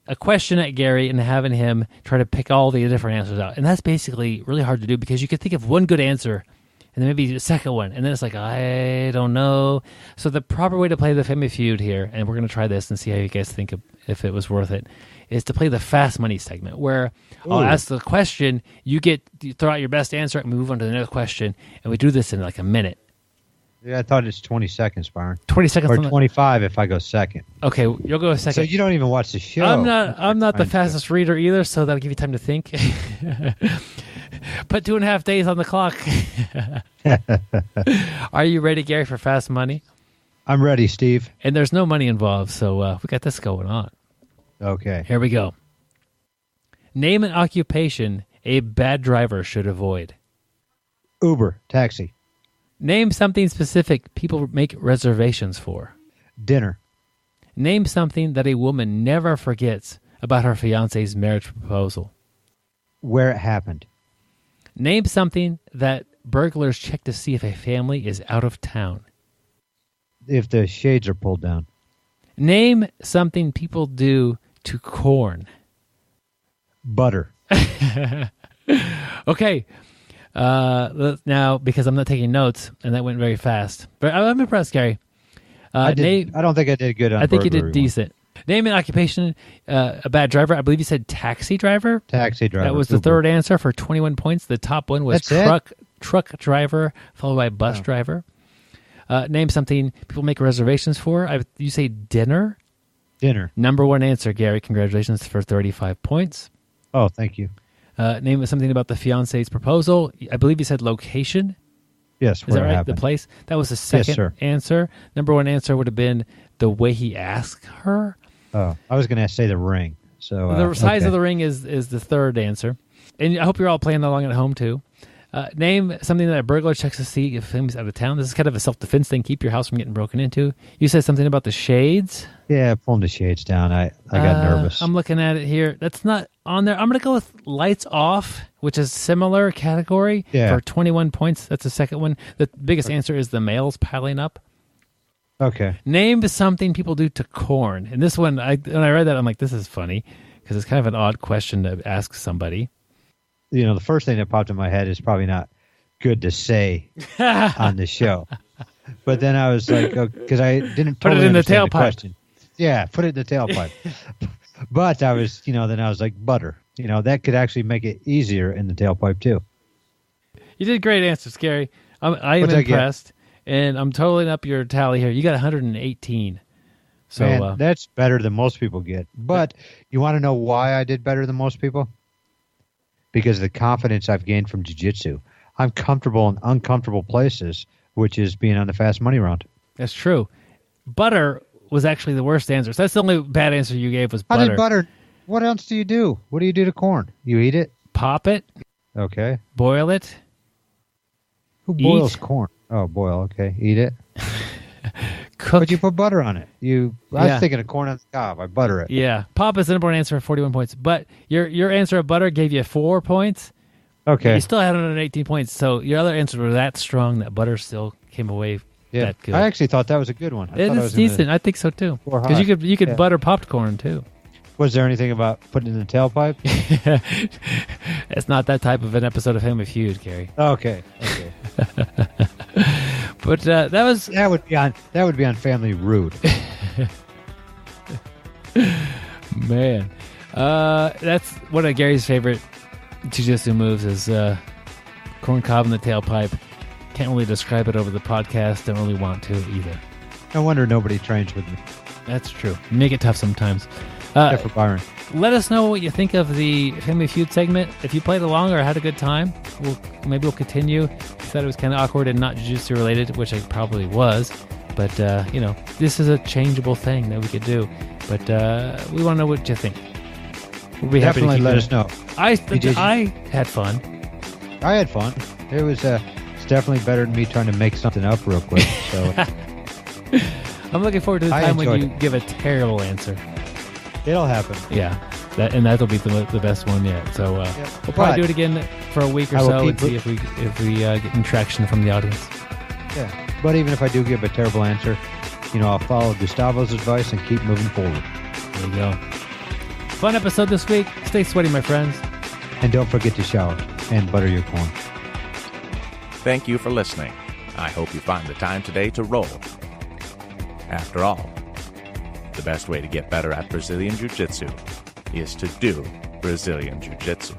a question at Gary and having him try to pick all the different answers out. And that's basically really hard to do because you could think of one good answer and then maybe a second one. And then it's like, I don't know. So the proper way to play the Family Feud here, and we're going to try this and see how you guys think if it was worth it, is to play the Fast Money segment where I'll ask the question, you throw out your best answer and move on to the next question. And we do this in like a minute. Yeah, I thought it's 20 seconds, Byron. 20 seconds. Or 25 if I go second. Okay, you'll go a second. So you don't even watch the show. I'm not the fastest reader either, so that'll give you time to think. Put 2.5 days on the clock. Are you ready, Gary, for Fast Money? I'm ready, Steve. And there's no money involved, so we got this going on. Okay. Here we go. Name an occupation a bad driver should avoid. Uber, taxi. Name something specific people make reservations for. Dinner. Name something that a woman never forgets about her fiancé's marriage proposal. Where it happened. Name something that burglars check to see if a family is out of town. If the shades are pulled down. Name something people do to corn. Butter. Okay. Now, because I'm not taking notes, and that went very fast. But I'm impressed, Gary. I don't think I did good on I think you did burglary decent. Name an occupation, a bad driver. I believe you said taxi driver. Taxi driver. That was the third answer for 21 points. The top one was truck driver, followed by bus driver. Name something people make reservations for. You say dinner? Dinner. Number one answer, Gary. Congratulations for 35 points. Oh, thank you. Name something about the fiancé's proposal. I believe you said location. Yes, is that right? Happened. The place? That was the second answer. Number one answer would have been the way he asked her. Oh, I was going to say the ring. So the size of the ring is the third answer. And I hope you're all playing along at home, too. Name something that a burglar checks to see if family's out of town. This is kind of a self-defense thing. Keep your house from getting broken into. You said something about the shades. Yeah, pulling the shades down. I got nervous. I'm looking at it here. That's not on there. I'm going to go with lights off, which is similar category for 21 points. That's the second one. The biggest answer is the males piling up. Okay. Name something people do to corn. And this one, when I read that, I'm like, this is funny because it's kind of an odd question to ask somebody. You know, the first thing that popped in my head is probably not good to say on the show. But then I was like, because I didn't put it in the tailpipe. Yeah, put it in the tailpipe. But I was, then I was like, butter. That could actually make it easier in the tailpipe too. You did great answers, Gary. I am impressed. And I'm totaling up your tally here. You got 118. So man, that's better than most people get. But you want to know why I did better than most people? Because of the confidence I've gained from jiu-jitsu. I'm comfortable in uncomfortable places, which is being on the Fast Money round. That's true. Butter was actually the worst answer. So that's the only bad answer you gave was butter. How did butter? What else do you do? What do you do to corn? You eat it? Pop it. Okay. Boil it. Who boils corn? Oh, boil. Okay, eat it. Cook. But you put butter on it. I was thinking of corn on the cob. I butter it. Yeah, pop is the number one answer for 41 points. But your answer of butter gave you 4 points. Okay. You still had 118 points. So your other answers were that strong that butter still came away that good. I actually thought that was a good one. It is decent. I think so too. Because you could butter popcorn too. Was there anything about putting it in the tailpipe? It's not that type of an episode of Family Feud, Gary. Okay. But that would be on Family Rude. Man, that's one of Gary's favorite jiu-jitsu moves is corn cob in the tailpipe. Can't really describe it over the podcast. Don't really want to either. No wonder nobody trains with me. That's true. Make it tough sometimes. Except for Byron. Let us know what you think of the Family Feud segment. If you played along or had a good time, maybe we'll continue. You thought it was kind of awkward and not jiu-jitsu related, which it probably was. But, this is a changeable thing that we could do. But we want to know what you think. We'll be happy to Definitely let us know. I had fun. I had fun. It was it's definitely better than me trying to make something up real quick. So I'm looking forward to the time when you give a terrible answer. It'll happen. Yeah, that'll be the best one yet. So we'll probably do it again for a week or so and see if we get any traction from the audience. Yeah, but even if I do give a terrible answer, I'll follow Gustavo's advice and keep moving forward. There you go. Fun episode this week. Stay sweaty, my friends. And don't forget to shower and butter your corn. Thank you for listening. I hope you find the time today to roll. After all, the best way to get better at Brazilian Jiu-Jitsu is to do Brazilian Jiu-Jitsu.